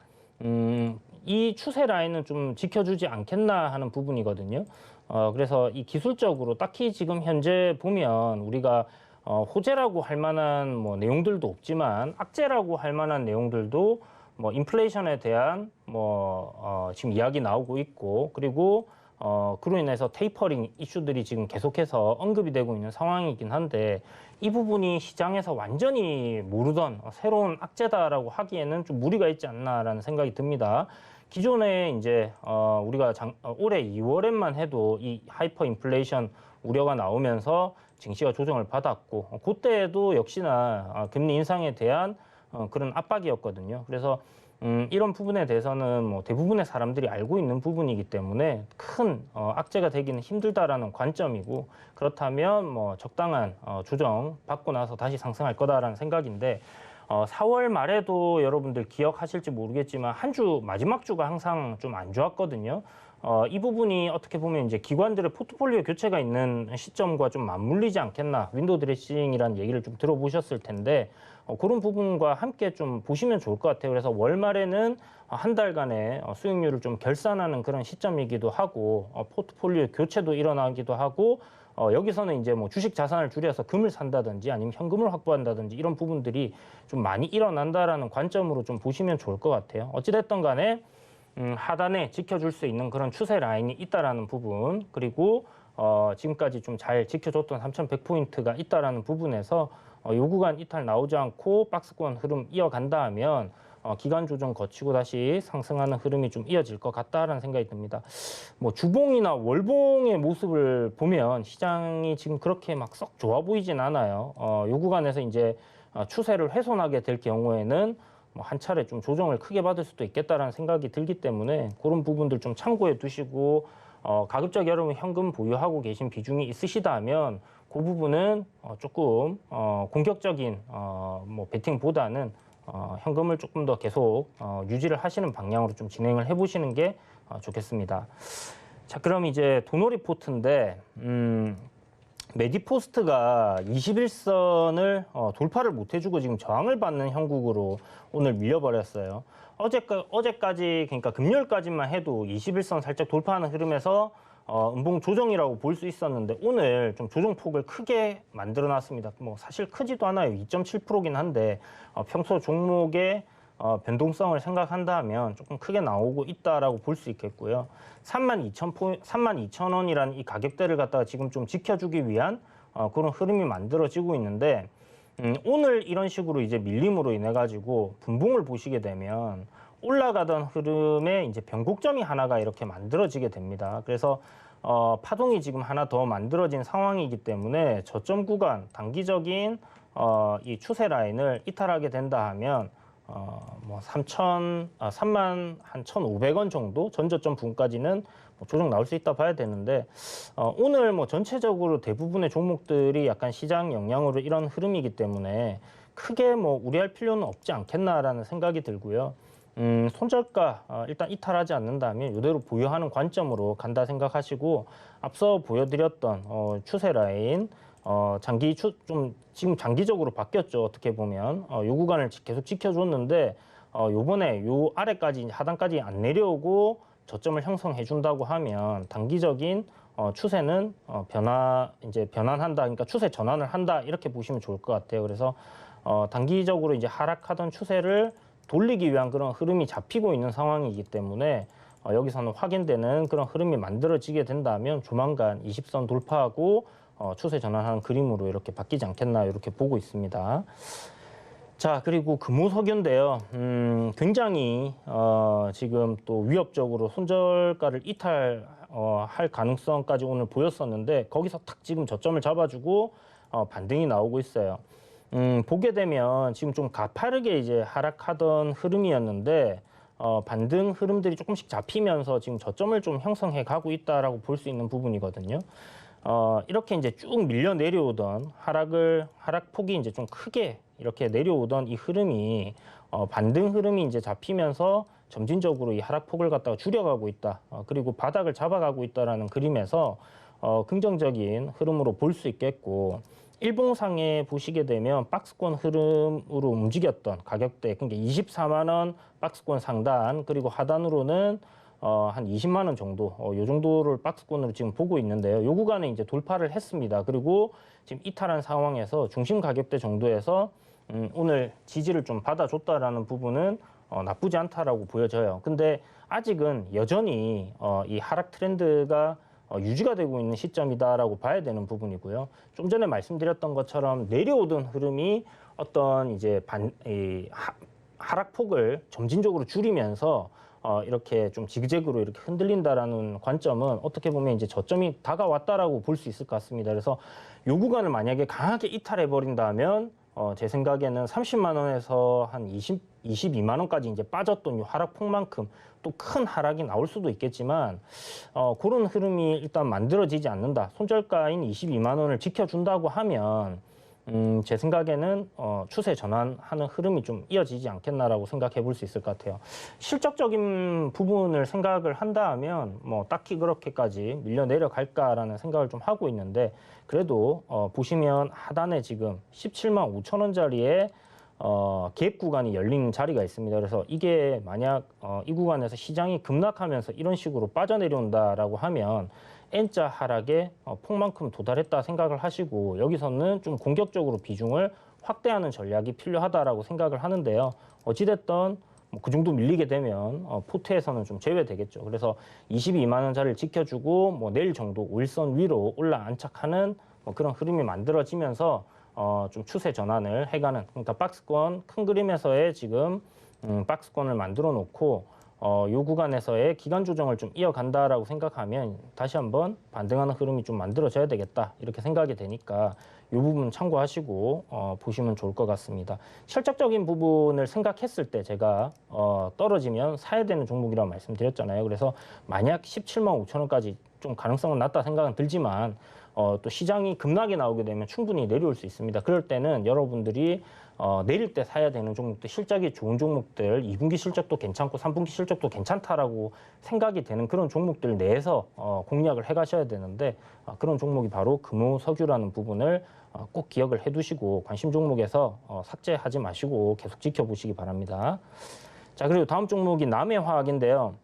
이 추세 라인은 좀 지켜주지 않겠나 하는 부분이거든요. 그래서 이 기술적으로 딱히 지금 현재 보면 우리가 호재라고 할 만한 뭐 내용들도 없지만 악재라고 할 만한 내용들도 뭐 인플레이션에 대한 지금 이야기 나오고 있고 그리고 그로 인해서 테이퍼링 이슈들이 지금 계속해서 언급이 되고 있는 상황이긴 한데 이 부분이 시장에서 완전히 모르던 새로운 악재다라고 하기에는 좀 무리가 있지 않나라는 생각이 듭니다. 기존에 이제 우리가 올해 2월에만 해도 이 하이퍼 인플레이션 우려가 나오면서 증시가 조정을 받았고 그때도 역시나 금리 인상에 대한 그런 압박이었거든요. 그래서 이런 부분에 대해서는 뭐 대부분의 사람들이 알고 있는 부분이기 때문에 큰 악재가 되기는 힘들다라는 관점이고 그렇다면 뭐 적당한 조정 받고 나서 다시 상승할 거다라는 생각인데 4월 말에도 여러분들 기억하실지 모르겠지만 한 주 마지막 주가 항상 좀 안 좋았거든요. 이 부분이 어떻게 보면 이제 기관들의 포트폴리오 교체가 있는 시점과 좀 맞물리지 않겠나 윈도우 드레싱이라는 얘기를 좀 들어보셨을 텐데 그런 부분과 함께 좀 보시면 좋을 것 같아요. 그래서 월말에는 한 달간의 수익률을 좀 결산하는 그런 시점이기도 하고 포트폴리오 교체도 일어나기도 하고 여기서는 이제 뭐 주식 자산을 줄여서 금을 산다든지 아니면 현금을 확보한다든지 이런 부분들이 좀 많이 일어난다라는 관점으로 좀 보시면 좋을 것 같아요. 어찌됐든 간에 하단에 지켜줄 수 있는 그런 추세 라인이 있다라는 부분 그리고 지금까지 좀 잘 지켜줬던 3,100포인트가 있다라는 부분에서 요 구간 이탈 나오지 않고 박스권 흐름 이어간다 하면 기간 조정 거치고 다시 상승하는 흐름이 좀 이어질 것 같다라는 생각이 듭니다. 뭐 주봉이나 월봉의 모습을 보면 시장이 지금 그렇게 막 썩 좋아 보이진 않아요. 요 구간에서 이제 추세를 훼손하게 될 경우에는 뭐 한 차례 좀 조정을 크게 받을 수도 있겠다라는 생각이 들기 때문에 그런 부분들 좀 참고해 두시고 가급적 여러분 현금 보유하고 계신 비중이 있으시다면 그 부분은 조금 공격적인 뭐 베팅보다는 현금을 조금 더 계속 유지를 하시는 방향으로 좀 진행을 해보시는 게 좋겠습니다. 자, 그럼 이제 도노리포트인데 메디포스트가 21선을 돌파를 못 해주고 지금 저항을 받는 형국으로 오늘 밀려버렸어요. 어제까지 그러니까 금요일까지만 해도 21선 살짝 돌파하는 흐름에서 음봉 조정이라고 볼 수 있었는데 오늘 좀 조정폭을 크게 만들어놨습니다. 뭐 사실 크지도 않아요. 2.7%긴 한데 평소 종목의 변동성을 생각한다면 조금 크게 나오고 있다라고 볼 수 있겠고요. 32,000원이라는 이 가격대를 갖다가 지금 좀 지켜주기 위한 그런 흐름이 만들어지고 있는데 오늘 이런 식으로 이제 밀림으로 인해 가지고 분봉을 보시게 되면 올라가던 흐름에 이제 변곡점이 하나가 이렇게 만들어지게 됩니다. 그래서 파동이 지금 하나 더 만들어진 상황이기 때문에 저점 구간 단기적인 이 추세 라인을 이탈하게 된다 하면 뭐 31,500원 정도 전저점 부분까지는 뭐 조정 나올 수 있다 봐야 되는데 오늘 뭐 전체적으로 대부분의 종목들이 약간 시장 영향으로 이런 흐름이기 때문에 크게 뭐 우려할 필요는 없지 않겠나라는 생각이 들고요. 손절가 일단 이탈하지 않는다면 이대로 보유하는 관점으로 간다 생각하시고 앞서 보여드렸던 추세 라인 좀 지금 장기적으로 바뀌었죠. 어떻게 보면 요 구간을 계속 지켜줬는데 요번에 요 아래까지 하단까지 안 내려오고 저점을 형성해 준다고 하면 단기적인 추세는 변환한다. 그러니까 추세 전환을 한다. 이렇게 보시면 좋을 것 같아요. 그래서 단기적으로 이제 하락하던 추세를 돌리기 위한 그런 흐름이 잡히고 있는 상황이기 때문에 여기서는 확인되는 그런 흐름이 만들어지게 된다면 조만간 20선 돌파하고 추세 전환하는 그림으로 이렇게 바뀌지 않겠나 이렇게 보고 있습니다. 자, 그리고 금호석유인데요. 굉장히 지금 또 위협적으로 손절가를 이탈할 가능성까지 오늘 보였었는데 거기서 탁 지금 저점을 잡아주고 반등이 나오고 있어요. 보게 되면 지금 좀 가파르게 이제 하락하던 흐름이었는데 반등 흐름들이 조금씩 잡히면서 지금 저점을 좀 형성해 가고 있다라고 볼 수 있는 부분이거든요. 이렇게 이제 쭉 밀려 내려오던 하락폭이 이제 좀 크게 이렇게 내려오던 이 흐름이 반등 흐름이 이제 잡히면서 점진적으로 이 하락폭을 갖다가 줄여가고 있다. 그리고 바닥을 잡아가고 있다라는 그림에서 긍정적인 흐름으로 볼 수 있겠고 일봉상에 보시게 되면 박스권 흐름으로 움직였던 가격대, 그러니까 24만 원 박스권 상단 그리고 하단으로는 한 20만 원 정도, 요 정도를 박스권으로 지금 보고 있는데요. 요 구간에 이제 돌파를 했습니다. 그리고 지금 이탈한 상황에서 중심 가격대 정도에서 오늘 지지를 좀 받아줬다라는 부분은 나쁘지 않다라고 보여져요. 근데 아직은 여전히 이 하락 트렌드가 유지가 되고 있는 시점이다라고 봐야 되는 부분이고요. 좀 전에 말씀드렸던 것처럼 내려오던 흐름이 어떤 이제 하락폭을 점진적으로 줄이면서 이렇게 좀 지그재그로 이렇게 흔들린다라는 관점은 어떻게 보면 이제 저점이 다가왔다라고 볼 수 있을 것 같습니다. 그래서 요 구간을 만약에 강하게 이탈해 버린다면 제 생각에는 30만 원에서 한 22만 원까지 이제 빠졌던 이 하락폭만큼 또 큰 하락이 나올 수도 있겠지만 그런 흐름이 일단 만들어지지 않는다. 손절가인 22만 원을 지켜준다고 하면 제 생각에는 추세 전환하는 흐름이 좀 이어지지 않겠나라고 생각해 볼 수 있을 것 같아요. 실적적인 부분을 생각을 한다 하면 뭐 딱히 그렇게까지 밀려 내려갈까라는 생각을 좀 하고 있는데 그래도 보시면 하단에 지금 17만 5천 원짜리에 갭 구간이 열린 자리가 있습니다. 그래서 이게 만약 이 구간에서 시장이 급락하면서 이런 식으로 빠져내려온다라고 하면 N자 하락에 폭만큼 도달했다 생각을 하시고 여기서는 좀 공격적으로 비중을 확대하는 전략이 필요하다라고 생각을 하는데요. 어찌됐든 그 정도 밀리게 되면 포트에서는 좀 제외되겠죠. 그래서 22만 원짜리를 지켜주고 뭐 내일 정도 5일선 위로 올라 안착하는 그런 흐름이 만들어지면서 좀 추세 전환을 해가는, 그러니까 박스권 큰 그림에서의 지금 박스권을 만들어 놓고 요 구간에서의 기간 조정을 좀 이어간다라고 생각하면 다시 한번 반등하는 흐름이 좀 만들어져야 되겠다 이렇게 생각이 되니까 이 부분 참고하시고 보시면 좋을 것 같습니다. 실적적인 부분을 생각했을 때 제가 떨어지면 사야 되는 종목이라고 말씀드렸잖아요. 그래서 만약 17만 5천 원까지 좀 가능성은 낮다 생각은 들지만 또 시장이 급락이 나오게 되면 충분히 내려올 수 있습니다. 그럴 때는 여러분들이 내릴 때 사야 되는 종목들, 실적이 좋은 종목들, 2분기 실적도 괜찮고 3분기 실적도 괜찮다라고 생각이 되는 그런 종목들 내에서 공략을 해가셔야 되는데 그런 종목이 바로 금호석유라는 부분을 꼭 기억을 해두시고 관심 종목에서 삭제하지 마시고 계속 지켜보시기 바랍니다. 자, 그리고 다음 종목이 남해화학인데요.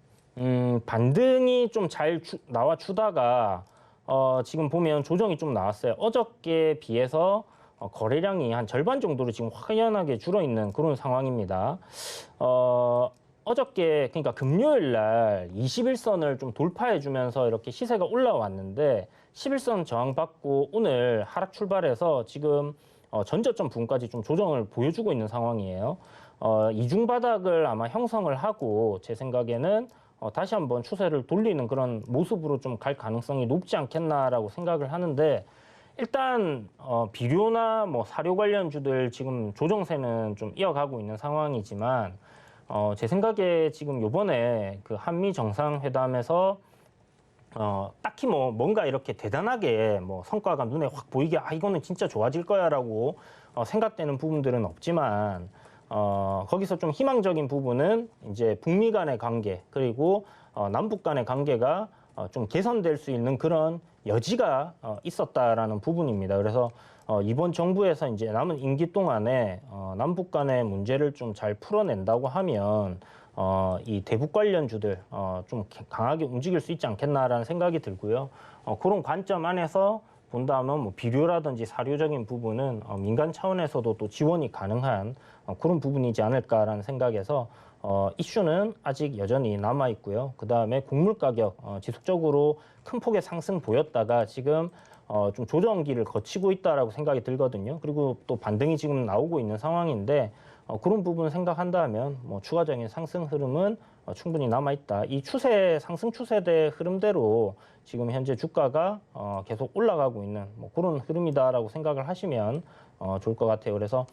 반등이 좀 잘 나와주다가 지금 보면 조정이 좀 나왔어요. 어저께 비해서 거래량이 한 절반 정도로 지금 확연하게 줄어있는 그런 상황입니다. 어저께 그러니까 금요일 날 21선을 좀 돌파해주면서 이렇게 시세가 올라왔는데 11선 저항받고 오늘 하락 출발해서 지금 전저점 부분까지 좀 조정을 보여주고 있는 상황이에요. 이중 바닥을 아마 형성을 하고 제 생각에는 다시 한번 추세를 돌리는 그런 모습으로 좀 갈 가능성이 높지 않겠나라고 생각을 하는데 일단 비료나 뭐 사료 관련주들 지금 조정세는 좀 이어가고 있는 상황이지만 제 생각에 지금 요번에 그 한미 정상회담에서 딱히 뭐 뭔가 이렇게 대단하게 뭐 성과가 눈에 확 보이게 이거는 진짜 좋아질 거야라고 생각되는 부분들은 없지만 거기서 좀 희망적인 부분은 이제 북미 간의 관계 그리고 남북 간의 관계가 좀 개선될 수 있는 그런 여지가 있었다라는 부분입니다. 그래서 이번 정부에서 이제 남은 임기 동안에 남북 간의 문제를 좀 잘 풀어낸다고 하면 이 대북 관련주들 좀 강하게 움직일 수 있지 않겠나라는 생각이 들고요. 그런 관점 안에서 본다면 뭐 비료라든지 사료적인 부분은 민간 차원에서도 또 지원이 가능한 그런 부분이지 않을까라는 생각에서 이슈는 아직 여전히 남아 있고요. 그 다음에 곡물 가격 지속적으로 큰 폭의 상승 보였다가 지금 좀 조정기를 거치고 있다라고 생각이 들거든요. 그리고 또 반등이 지금 나오고 있는 상황인데 그런 부분 생각한다면 뭐 추가적인 상승 흐름은 충분히 남아 있다. 이 추세 상승 추세대 흐름대로 지금 현재 주가가 계속 올라가고 있는 뭐 그런 흐름이다라고 생각을 하시면 좋을 것 같아요. 그래서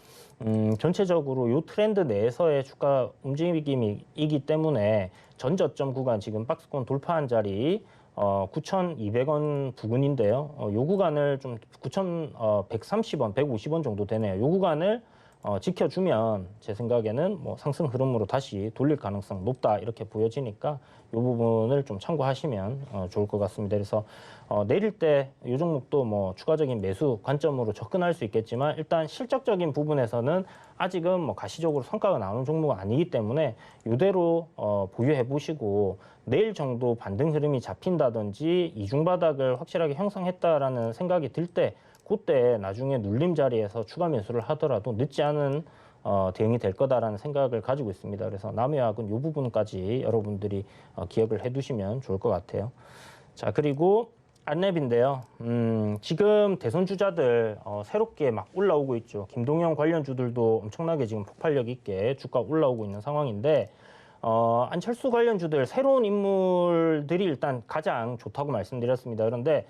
전체적으로 이 트렌드 내에서의 주가 움직임이기 때문에 전저점 구간 지금 박스권 돌파한 자리 9,200원 부근인데요. 요 구간을 좀 9,130원, 150원 정도 되네요. 요 구간을 지켜주면 제 생각에는 뭐 상승 흐름으로 다시 돌릴 가능성 높다 이렇게 보여지니까 이 부분을 좀 참고하시면 좋을 것 같습니다. 그래서 내릴 때 이 종목도 뭐 추가적인 매수 관점으로 접근할 수 있겠지만 일단 실적적인 부분에서는 아직은 뭐 가시적으로 성과가 나오는 종목은 아니기 때문에 이대로 보유해 보시고 내일 정도 반등 흐름이 잡힌다든지 이중 바닥을 확실하게 형성했다라는 생각이 들 때 그때 나중에 눌림 자리에서 추가 매수를 하더라도 늦지 않은 대응이 될 거다라는 생각을 가지고 있습니다. 그래서 남해화학은 이 부분까지 여러분들이 기억을 해두시면 좋을 것 같아요. 자, 그리고 안랩인데요. 지금 대선 주자들 새롭게 막 올라오고 있죠. 김동연 관련주들도 엄청나게 지금 폭발력 있게 주가 올라오고 있는 상황인데 안철수 관련주들 새로운 인물들이 일단 가장 좋다고 말씀드렸습니다. 그런데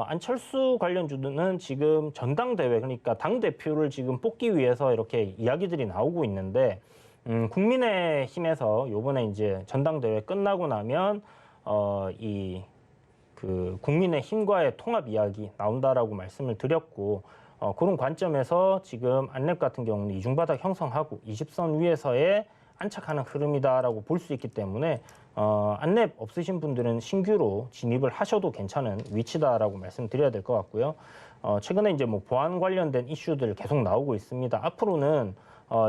안철수 관련주는 지금 전당대회 그러니까 당대표를 지금 뽑기 위해서 이렇게 이야기들이 나오고 있는데 국민의힘에서 요번에 이제 전당대회 끝나고 나면 그 국민의힘과의 통합 이야기 나온다라고 말씀을 드렸고 그런 관점에서 지금 안랩 같은 경우는 이중바닥 형성하고 20선 위에서의 안착하는 흐름이다라고 볼 수 있기 때문에 안랩 없으신 분들은 신규로 진입을 하셔도 괜찮은 위치다라고 말씀드려야 될 것 같고요. 최근에 이제 뭐 보안 관련된 이슈들 계속 나오고 있습니다. 앞으로는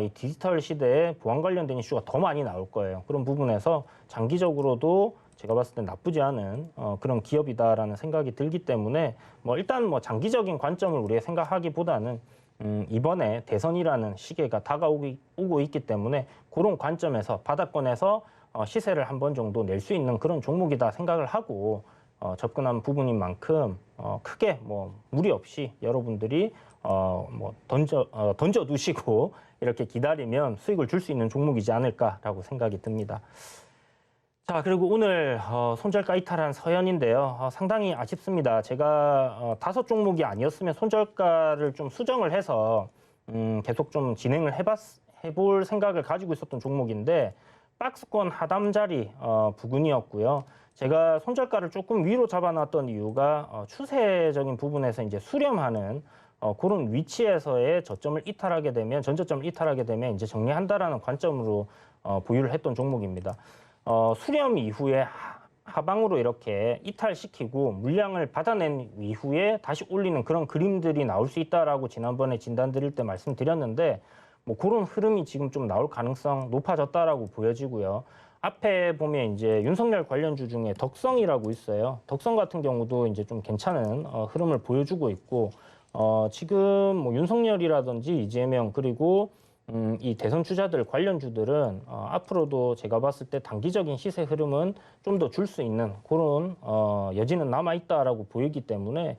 이 디지털 시대에 보안 관련된 이슈가 더 많이 나올 거예요. 그런 부분에서 장기적으로도 제가 봤을 때 나쁘지 않은 그런 기업이다라는 생각이 들기 때문에 뭐 일단 뭐 장기적인 관점을 우리가 생각하기보다는 이번에 대선이라는 시기가 다가오고 있기 때문에 그런 관점에서 바닥권에서 시세를 한 번 정도 낼 수 있는 그런 종목이다 생각을 하고 접근한 부분인 만큼 크게 뭐 무리 없이 여러분들이 던져 두시고 이렇게 기다리면 수익을 줄 수 있는 종목이지 않을까라고 생각이 듭니다. 자, 그리고 오늘 손절가 이탈한 서현인데요. 상당히 아쉽습니다. 제가 5종목이 아니었으면 손절가를 좀 수정을 해서 계속 좀 진행을 해볼 생각을 가지고 있었던 종목인데 박스권 하단 자리 부근이었고요. 제가 손절가를 조금 위로 잡아놨던 이유가 추세적인 부분에서 이제 수렴하는 그런 위치에서의 저점을 이탈하게 되면 전저점을 이탈하게 되면 이제 정리한다라는 관점으로 보유를 했던 종목입니다. 수렴 이후에 하방으로 이렇게 이탈시키고 물량을 받아낸 이후에 다시 올리는 그런 그림들이 나올 수 있다라고 지난번에 진단 드릴 때 말씀드렸는데 뭐 그런 흐름이 지금 좀 나올 가능성 높아졌다라고 보여지고요. 앞에 보면 이제 윤석열 관련주 중에 덕성이라고 있어요. 덕성 같은 경우도 이제 좀 괜찮은 흐름을 보여주고 있고 지금 뭐 윤석열이라든지 이재명 그리고 이 대선 주자들 관련주들은 앞으로도 제가 봤을 때 단기적인 시세 흐름은 좀 더 줄 수 있는 그런 여지는 남아 있다라고 보이기 때문에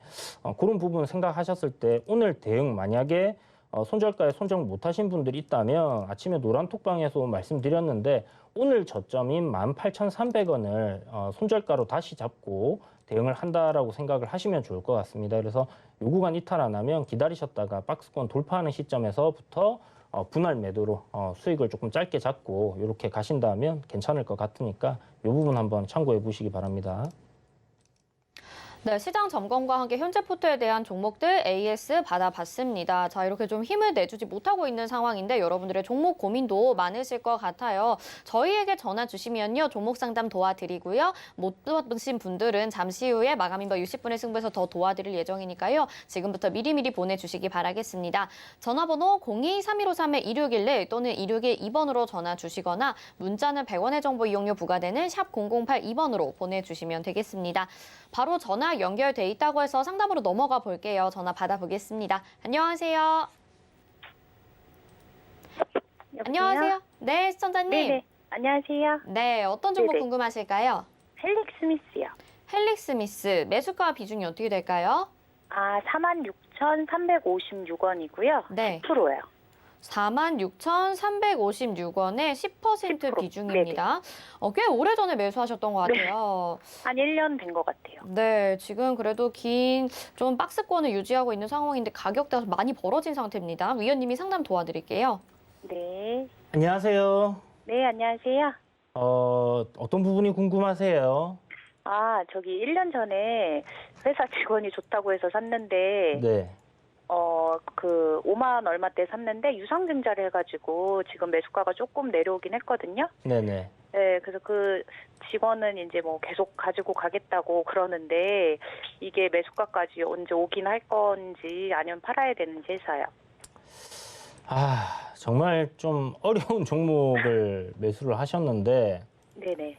그런 부분 생각하셨을 때 오늘 대응 만약에 손절가에 손절 못하신 분들이 있다면 아침에 노란톡방에서 말씀드렸는데 오늘 저점인 18,300원을 손절가로 다시 잡고 대응을 한다라고 생각을 하시면 좋을 것 같습니다. 그래서 요 구간 이탈 안 하면 기다리셨다가 박스권 돌파하는 시점에서부터 분할 매도로 수익을 조금 짧게 잡고 이렇게 가신다면 괜찮을 것 같으니까 이 부분 한번 참고해 보시기 바랍니다. 네, 시장 점검과 함께 현재 포트에 대한 종목들 AS 받아봤습니다. 자, 이렇게 좀 힘을 내주지 못하고 있는 상황인데 여러분들의 종목 고민도 많으실 것 같아요. 저희에게 전화 주시면요. 종목 상담 도와드리고요. 못 도와주신 분들은 잠시 후에 마감 인버 60분의 승부에서 더 도와드릴 예정이니까요. 지금부터 미리미리 보내주시기 바라겠습니다. 전화번호 02-3153-1611 또는 1612번으로 전화 주시거나 문자는 100원의 정보 이용료 부과되는 샵 0082번으로 보내주시면 되겠습니다. 바로 전화 연결돼 있다고 해서 상담으로 넘어가 볼게요. 전화 받아보겠습니다. 안녕하세요. 여보세요? 안녕하세요. 네, 시청자님. 네네. 안녕하세요. 네, 어떤 종목 네네. 궁금하실까요? 헬릭 스미스요. 헬릭 스미스 매수가 비중이 어떻게 될까요? 46,356원이고요. 네. 10%예요. 46,356원에 10% 10%. 비중입니다. 꽤 오래전에 매수하셨던 것 같아요. 한 1년 된 것 같아요. 네, 지금 그래도 긴 좀 박스권을 유지하고 있는 상황인데 가격대가 많이 벌어진 상태입니다. 위원님이 상담 도와드릴게요. 네. 안녕하세요. 네, 안녕하세요. 어떤 부분이 궁금하세요? 저기 1년 전에 회사 직원이 좋다고 해서 샀는데, 네. 5만 얼마 때 샀는데 유상증자를 해가지고 지금 매수가가 조금 내려오긴 했거든요. 네네. 네, 그래서 그 직원은 이제 뭐 계속 가지고 가겠다고 그러는데 이게 매수가까지 언제 오긴 할 건지 아니면 팔아야 되는지 해서요. 정말 좀 어려운 종목을 매수를 하셨는데, 네네.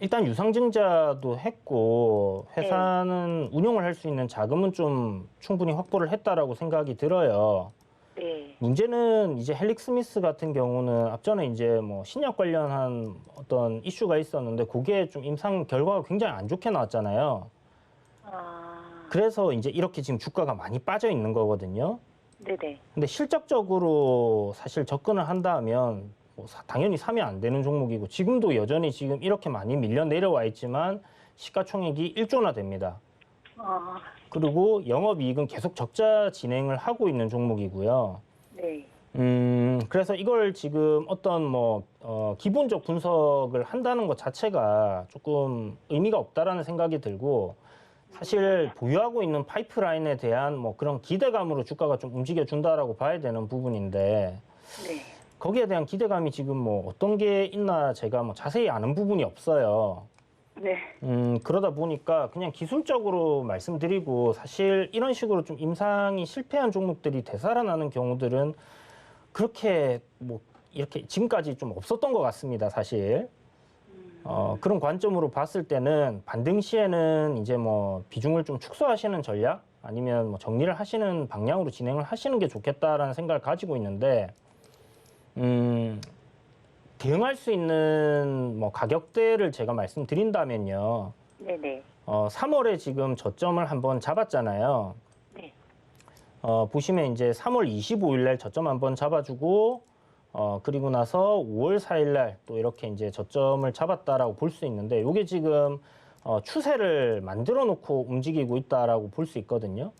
일단 유상증자도 했고, 회사는 운용을 할 수 있는 자금은 좀 충분히 확보를 했다라고 생각이 들어요. 네. 문제는 이제 헬릭 스미스 같은 경우는 앞전에 이제 뭐 신약 관련한 어떤 이슈가 있었는데, 그게 좀 임상 결과가 굉장히 안 좋게 나왔잖아요. 그래서 이제 이렇게 지금 주가가 많이 빠져 있는 거거든요. 네네. 근데 실적적으로 사실 접근을 한다면 당연히 사면 안 되는 종목이고 지금도 여전히 지금 이렇게 많이 밀려 내려와 있지만 시가총액이 1조나 됩니다. 그리고 영업이익은 계속 적자 진행을 하고 있는 종목이고요. 네. 그래서 이걸 지금 어떤 기본적 분석을 한다는 것 자체가 조금 의미가 없다라는 생각이 들고 사실 보유하고 있는 파이프라인에 대한 그런 기대감으로 주가가 좀 움직여준다라고 봐야 되는 부분인데 네. 거기에 대한 기대감이 지금 어떤 게 있나 제가 자세히 아는 부분이 없어요. 네. 그러다 보니까 그냥 기술적으로 말씀드리고 사실 이런 식으로 좀 임상이 실패한 종목들이 되살아나는 경우들은 그렇게 이렇게 지금까지 좀 없었던 것 같습니다, 사실. 그런 관점으로 봤을 때는 반등 시에는 이제 비중을 좀 축소하시는 전략 아니면 정리를 하시는 방향으로 진행을 하시는 게 좋겠다라는 생각을 가지고 있는데 대응할 수 있는 가격대를 제가 말씀드린다면요. 네네. 3월에 지금 저점을 한번 잡았잖아요. 네. 보시면 이제 3월 25일 날 저점 한번 잡아주고 그리고 나서 5월 4일 날 또 이렇게 이제 저점을 잡았다라고 볼 수 있는데 이게 지금 추세를 만들어 놓고 움직이고 있다라고 볼 수 있거든요.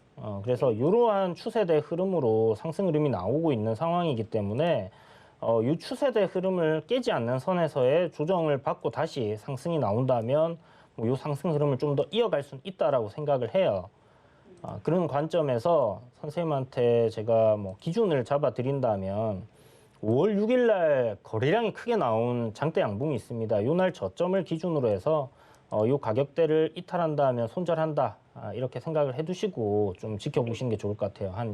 그래서 이러한 추세대 흐름으로 상승 흐름이 나오고 있는 상황이기 때문에 이 추세대 흐름을 깨지 않는 선에서의 조정을 받고 다시 상승이 나온다면 뭐 이 상승 흐름을 좀 더 이어갈 수 있다라고 생각을 해요. 그런 관점에서 선생님한테 제가 뭐 기준을 잡아 드린다면 5월 6일 날 거래량이 크게 나온 장대 양봉이 있습니다. 이 날 저점을 기준으로 해서 이 가격대를 이탈한다면 손절한다 이렇게 생각을 해두시고 좀 지켜보시는 게 좋을 것 같아요. 한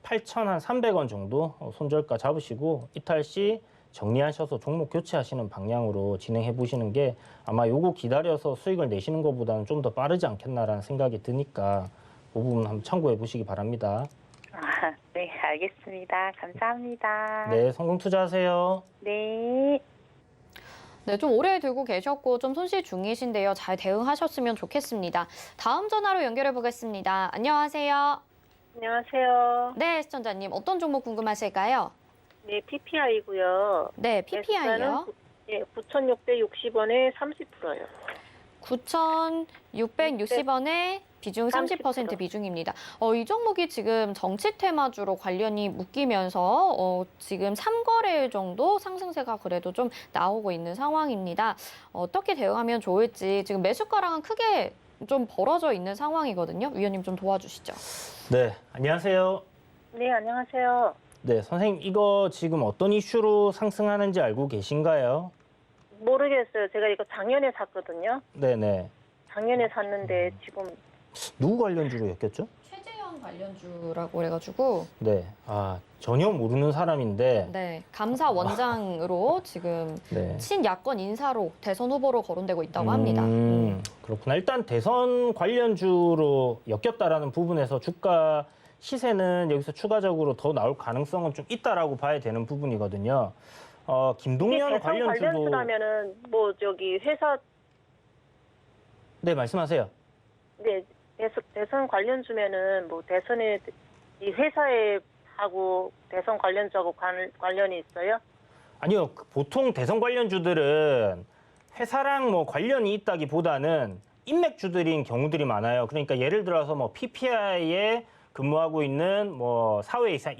28,300원 정도 손절가 잡으시고 이탈 시 정리하셔서 종목 교체하시는 방향으로 진행해 보시는 게 아마 요거 기다려서 수익을 내시는 것보다는 좀 더 빠르지 않겠나라는 생각이 드니까 그 부분 한번 참고해 보시기 바랍니다. 네, 알겠습니다. 감사합니다. 네, 성공 투자하세요. 네. 네, 좀 오래 들고 계셨고 좀 손실 중이신데요. 잘 대응하셨으면 좋겠습니다. 다음 전화로 연결해 보겠습니다. 안녕하세요. 안녕하세요. 네, 시청자님 어떤 종목 궁금하실까요? 네, PPI고요. 네, PPI요. 네, 9,660원에 30%요. 9,660원에 비중 30% 비중입니다. 이 종목이 지금 정치 테마주로 관련이 묶이면서 지금 3거래일 정도 상승세가 그래도 좀 나오고 있는 상황입니다. 어떻게 대응하면 좋을지 지금 매수가랑은 크게 좀 벌어져 있는 상황이거든요. 위원님 좀 도와주시죠. 네, 안녕하세요. 네, 안녕하세요. 네, 선생님 이거 지금 어떤 이슈로 상승하는지 알고 계신가요? 모르겠어요. 제가 이거 작년에 샀거든요. 네네. 작년에 샀는데 지금 누구 관련주로 엮였죠? 최재형 관련주라고 그래가지고 네, 전혀 모르는 사람인데 네, 감사원장으로 지금 네. 친야권 인사로 대선 후보로 거론되고 있다고 합니다. 그렇구나. 일단 대선 관련주로 엮였다라는 부분에서 주가 시세는 여기서 추가적으로 더 나올 가능성은 좀 있다라고 봐야 되는 부분이거든요. 김동연 대선 관련주도 관련주라면은 뭐 저기 회사 네, 말씀하세요. 네, 대선 관련주면은 뭐 대선에 이 회사에 하고 대선 관련주하고 관련이 있어요? 아니요. 보통 대선 관련주들은 회사랑 뭐 관련이 있다기보다는 인맥주들인 경우들이 많아요. 그러니까 예를 들어서 뭐 PPI에 근무하고 있는 뭐 사회이사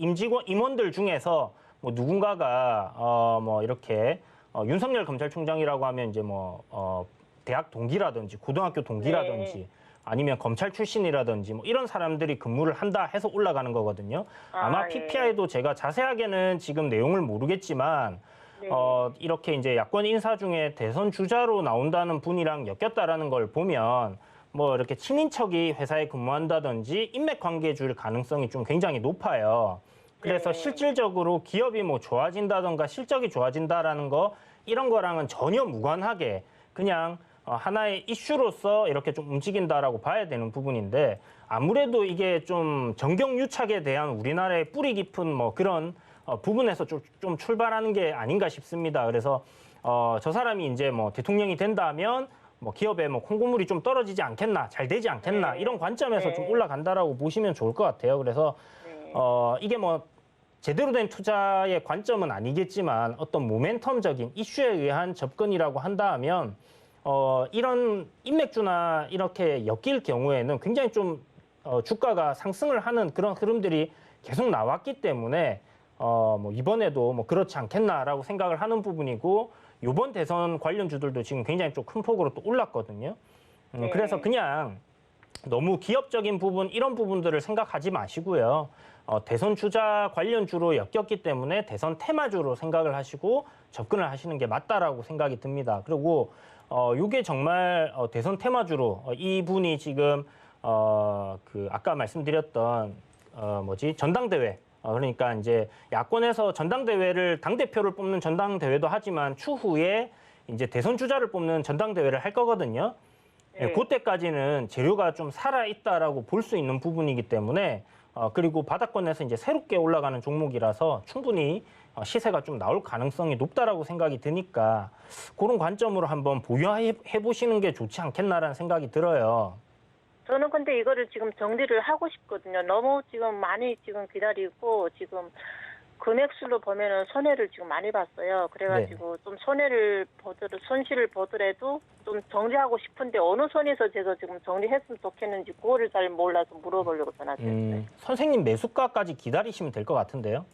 임원들 중에서 뭐 누군가가 뭐 이렇게 윤석열 검찰총장이라고 하면 이제 뭐 대학 동기라든지 고등학교 동기라든지 네. 아니면 검찰 출신이라든지 뭐 이런 사람들이 근무를 한다 해서 올라가는 거거든요. 아마 PPI도 제가 자세하게는 지금 내용을 모르겠지만 네. 이렇게 이제 야권 인사 중에 대선 주자로 나온다는 분이랑 엮였다라는 걸 보면 뭐 이렇게 친인척이 회사에 근무한다든지 인맥 관계 줄 가능성이 좀 굉장히 높아요. 그래서 네. 실질적으로 기업이 뭐 좋아진다던가 실적이 좋아진다라는 거 이런 거랑은 전혀 무관하게 그냥 하나의 이슈로서 이렇게 좀 움직인다라고 봐야 되는 부분인데 아무래도 이게 좀 정경유착에 대한 우리나라의 뿌리 깊은 뭐 그런 부분에서 좀 출발하는 게 아닌가 싶습니다. 그래서 저 사람이 이제 뭐 대통령이 된다면 뭐 기업에 뭐 콩고물이 좀 떨어지지 않겠나, 잘 되지 않겠나 네. 이런 관점에서 네. 좀 올라간다라고 보시면 좋을 것 같아요. 그래서 네. 이게 뭐 제대로 된 투자의 관점은 아니겠지만 어떤 모멘텀적인 이슈에 의한 접근이라고 한다면 이런 인맥주나 이렇게 엮일 경우에는 굉장히 좀 주가가 상승을 하는 그런 흐름들이 계속 나왔기 때문에 뭐 이번에도 뭐 그렇지 않겠나라고 생각을 하는 부분이고 이번 대선 관련주들도 지금 굉장히 좀 큰 폭으로 또 올랐거든요. 네. 그래서 그냥 너무 기업적인 부분 이런 부분들을 생각하지 마시고요. 대선 주자 관련주로 엮였기 때문에 대선 테마주로 생각을 하시고 접근을 하시는 게 맞다라고 생각이 듭니다. 그리고 이게 정말 대선 테마주로 이분이 지금 그 아까 말씀드렸던 전당대회 그러니까 이제 야권에서 전당대회를 당대표를 뽑는 전당대회도 하지만 추후에 이제 대선 주자를 뽑는 전당대회를 할 거거든요. 네. 그때까지는 재료가 좀 살아있다라고 볼 수 있는 부분이기 때문에 그리고 바닥권에서 이제 새롭게 올라가는 종목이라서 충분히 시세가 좀 나올 가능성이 높다라고 생각이 드니까 그런 관점으로 한번 보유해 보시는 게 좋지 않겠나라는 생각이 들어요. 저는 근데 이거를 지금 정리를 하고 싶거든요. 너무 지금 많이 지금 기다리고 지금 금액술로 보면은 손해를 지금 많이 봤어요. 그래가지고 좀 손실을 보더라도 좀 정리하고 싶은데 어느 선에서 제가 지금 정리했으면 좋겠는지 그거를 잘 몰라서 물어보려고 전화드렸어요. 선생님 매수가까지 기다리시면 될 것 같은데요.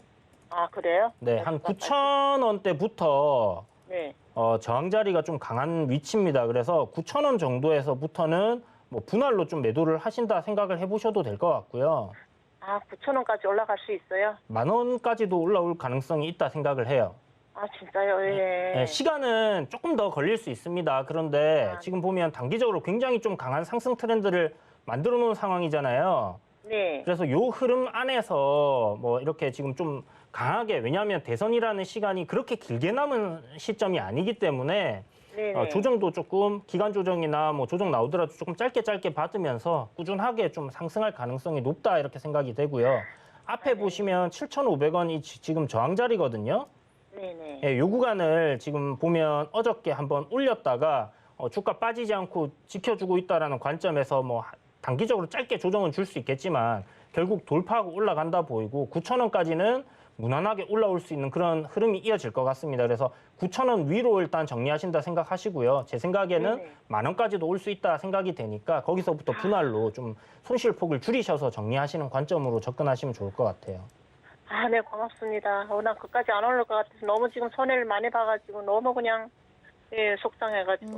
아, 그래요? 네, 한 9,000원대부터 네. 저항 자리가 좀 강한 위치입니다. 그래서 9,000원 정도에서부터는 뭐 분할로 좀 매도를 하신다 생각을 해보셔도 될 것 같고요. 아, 9,000원까지 올라갈 수 있어요? 10,000원까지도 올라올 가능성이 있다 생각을 해요. 아, 진짜요? 예. 네, 시간은 조금 더 걸릴 수 있습니다. 그런데 지금 보면 단기적으로 굉장히 좀 강한 상승 트렌드를 만들어 놓은 상황이잖아요. 네. 그래서 요 흐름 안에서 뭐 이렇게 지금 좀 강하게, 왜냐하면 대선이라는 시간이 그렇게 길게 남은 시점이 아니기 때문에 네네. 조정도 조금 기간 조정이나 뭐 조정 나오더라도 조금 짧게 받으면서 꾸준하게 좀 상승할 가능성이 높다 이렇게 생각이 되고요. 앞에 보시면 7,500원이 지금 저항 자리거든요. 네네. 예, 요 구간을 지금 보면 어저께 한번 올렸다가 주가 빠지지 않고 지켜주고 있다라는 관점에서 뭐 단기적으로 짧게 조정은 줄 수 있겠지만 결국 돌파하고 올라간다 보이고 9,000원까지는 무난하게 올라올 수 있는 그런 흐름이 이어질 것 같습니다. 그래서 9,000원 위로 일단 정리하신다 생각하시고요. 제 생각에는 네네. 10,000원까지도 올 수 있다 생각이 되니까 거기서부터 분할로 좀 손실폭을 줄이셔서 정리하시는 관점으로 접근하시면 좋을 것 같아요. 아, 네, 고맙습니다. 난 그까지 안 오를 것 같아서 너무 지금 손해를 많이 봐가지고 너무 그냥 예, 속상해가지고.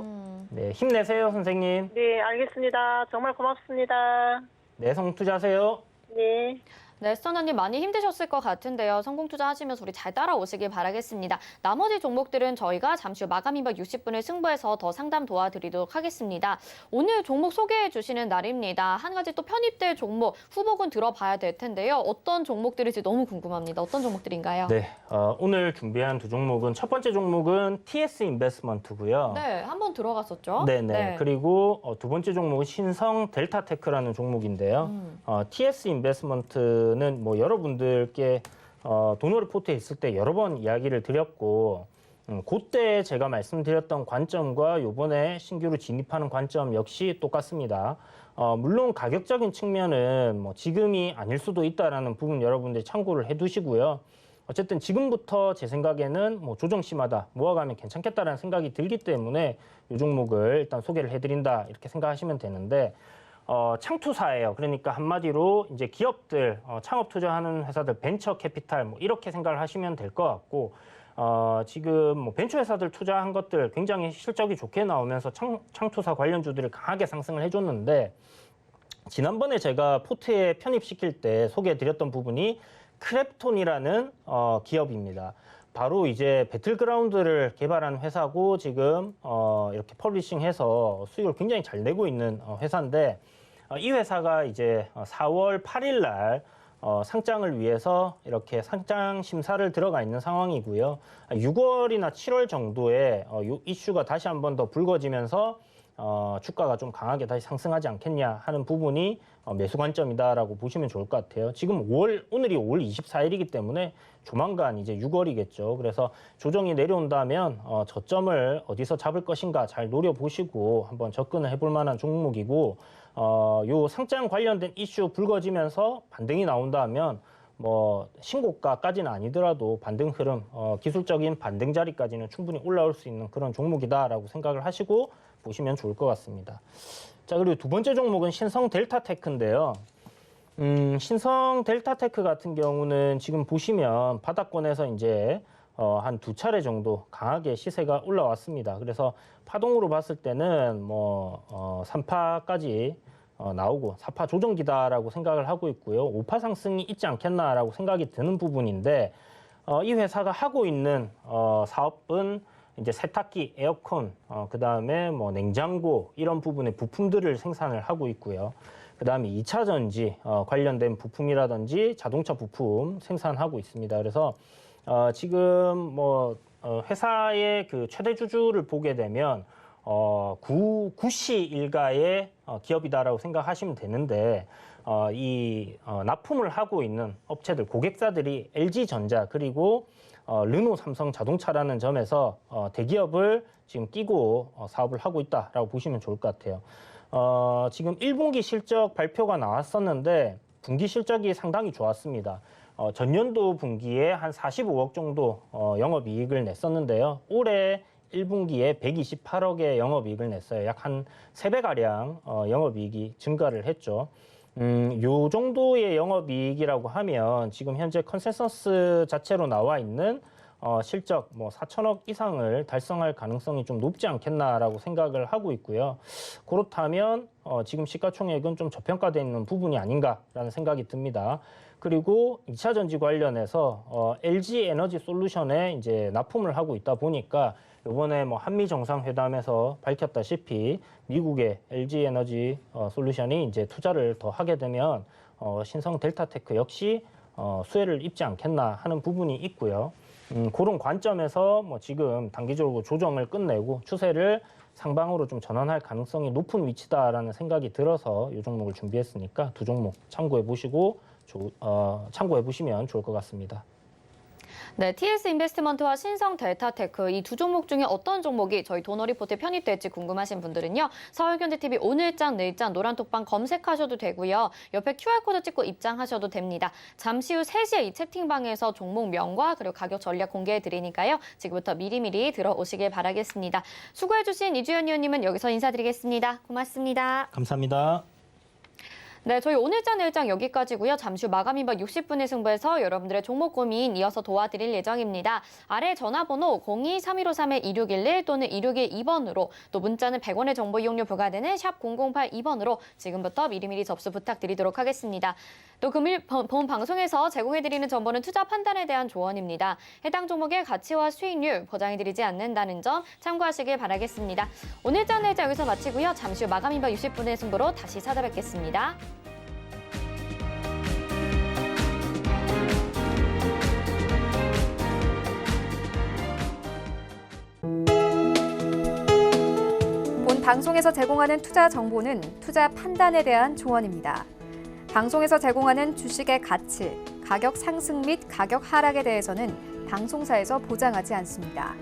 네, 힘내세요, 선생님. 네, 알겠습니다. 정말 고맙습니다. 네, 성투자하세요. 네. 네, 스터너님 많이 힘드셨을 것 같은데요. 성공 투자하시면서 우리 잘 따라오시길 바라겠습니다. 나머지 종목들은 저희가 잠시 후 마감 임박 60분을 승부해서 더 상담 도와드리도록 하겠습니다. 오늘 종목 소개해 주시는 날입니다. 한 가지 또 편입될 종목 후보군 들어봐야 될 텐데요. 어떤 종목들일지 너무 궁금합니다. 어떤 종목들인가요? 네, 오늘 준비한 두 종목은 첫 번째 종목은 TS 인베스트먼트고요. 네, 한번 들어갔었죠. 네네. 그리고 두 번째 종목은 신성 델타테크라는 종목인데요. TS 인베스트먼트는 뭐 여러분들께 도노 리포트에 있을 때 여러 번 이야기를 드렸고 그때 제가 말씀드렸던 관점과 요번에 신규로 진입하는 관점 역시 똑같습니다. 물론 가격적인 측면은 뭐 지금이 아닐 수도 있다라는 부분 여러분들이 참고를 해두시고요. 어쨌든 지금부터 제 생각에는 뭐 조정 시마다 모아가면 괜찮겠다라는 생각이 들기 때문에 이 종목을 일단 소개를 해드린다 이렇게 생각하시면 되는데 창투사예요. 그러니까 한마디로 이제 기업들, 창업 투자하는 회사들, 벤처 캐피탈 뭐 이렇게 생각을 하시면 될 것 같고 지금 뭐 벤처 회사들 투자한 것들 굉장히 실적이 좋게 나오면서 창투사 관련주들이 강하게 상승을 해줬는데 지난번에 제가 포트에 편입시킬 때 소개해드렸던 부분이 크랩톤이라는 기업입니다. 바로 이제 배틀그라운드를 개발한 회사고 지금 이렇게 퍼블리싱해서 수익을 굉장히 잘 내고 있는 회사인데 이 회사가 이제 4월 8일 날 상장을 위해서 이렇게 상장 심사를 들어가 있는 상황이고요. 6월이나 7월 정도에 이 이슈가 다시 한 번 더 불거지면서 주가가 좀 강하게 다시 상승하지 않겠냐 하는 부분이 매수 관점이다라고 보시면 좋을 것 같아요. 지금 오늘이 5월 24일이기 때문에 조만간 이제 6월이겠죠. 그래서 조정이 내려온다면 저점을 어디서 잡을 것인가 잘 노려보시고 한번 접근을 해볼 만한 종목이고 요 상장 관련된 이슈 불거지면서 반등이 나온다면 뭐 신고가까지는 아니더라도 반등 흐름, 기술적인 반등 자리까지는 충분히 올라올 수 있는 그런 종목이다라고 생각을 하시고 보시면 좋을 것 같습니다. 자, 그리고 두 번째 종목은 신성 델타테크인데요. 신성 델타테크 같은 경우는 지금 보시면 바닥권에서 이제 한 두 차례 정도 강하게 시세가 올라왔습니다. 그래서 파동으로 봤을 때는 뭐 3파까지 나오고 4파 조정기다라고 생각을 하고 있고요. 5파 상승이 있지 않겠나라고 생각이 드는 부분인데 이 회사가 하고 있는 사업은 이제 세탁기, 에어컨, 그다음에 뭐 냉장고 이런 부분의 부품들을 생산을 하고 있고요. 그다음에 2차 전지 관련된 부품이라든지 자동차 부품 생산하고 있습니다. 그래서 지금 뭐 회사의 그 최대 주주를 보게 되면 구씨 일가의 기업이다라고 생각하시면 되는데 이 납품을 하고 있는 업체들, 고객사들이 LG전자 그리고 르노, 삼성 자동차라는 점에서 대기업을 지금 끼고 사업을 하고 있다라고 보시면 좋을 것 같아요. 지금 1분기 실적 발표가 나왔었는데 분기 실적이 상당히 좋았습니다. 전년도 분기에 한 45억 정도 영업이익을 냈었는데요. 올해 1분기에 128억의 영업이익을 냈어요. 약 한 3배가량 영업이익이 증가를 했죠. 요 정도의 영업이익이라고 하면 지금 현재 컨센서스 자체로 나와 있는 실적 4천억 이상을 달성할 가능성이 좀 높지 않겠나라고 생각을 하고 있고요. 그렇다면 지금 시가총액은 좀 저평가되어 있는 부분이 아닌가라는 생각이 듭니다. 그리고 2차 전지 관련해서 LG 에너지 솔루션에 이제 납품을 하고 있다 보니까 이번에 한미 정상회담에서 밝혔다시피 미국의 LG 에너지 솔루션이 이제 투자를 더 하게 되면 신성 델타테크 역시 수혜를 입지 않겠나 하는 부분이 있고요. 그런 관점에서 지금 단기적으로 조정을 끝내고 추세를 상방으로 좀 전환할 가능성이 높은 위치다라는 생각이 들어서 이 종목을 준비했으니까 두 종목 참고해 보시면 좋을 것 같습니다. 네, TS 인베스트먼트와 신성 델타테크 이 두 종목 중에 어떤 종목이 저희 도너 리포트에 편입될지 궁금하신 분들은요. 서울경제TV 오늘장 내일장 노란톡방 검색하셔도 되고요. 옆에 QR코드 찍고 입장하셔도 됩니다. 잠시 후 3시에 이 채팅방에서 종목명과 그리고 가격 전략 공개해드리니까요. 지금부터 미리미리 들어오시길 바라겠습니다. 수고해주신 이주연 의원님은 여기서 인사드리겠습니다. 고맙습니다. 감사합니다. 네, 저희 오늘장 내일장 여기까지고요. 잠시 후 마감 임박 60분의 승부에서 여러분들의 종목 고민 이어서 도와드릴 예정입니다. 아래 전화번호 02-3153-2611 또는 2612번으로 또 문자는 100원의 정보 이용료 부과되는 샵 0082번으로 지금부터 미리미리 접수 부탁드리도록 하겠습니다. 또 금일 본 방송에서 제공해드리는 정보는 투자 판단에 대한 조언입니다. 해당 종목의 가치와 수익률 보장해드리지 않는다는 점 참고하시길 바라겠습니다. 오늘장 내일장 여기서 마치고요. 잠시 후 마감 임박 60분의 승부로 다시 찾아뵙겠습니다. 본 방송에서 제공하는 투자 정보는 투자 판단에 대한 조언입니다. 방송에서 제공하는 주식의 가치, 가격 상승 및 가격 하락에 대해서는 방송사에서 보장하지 않습니다.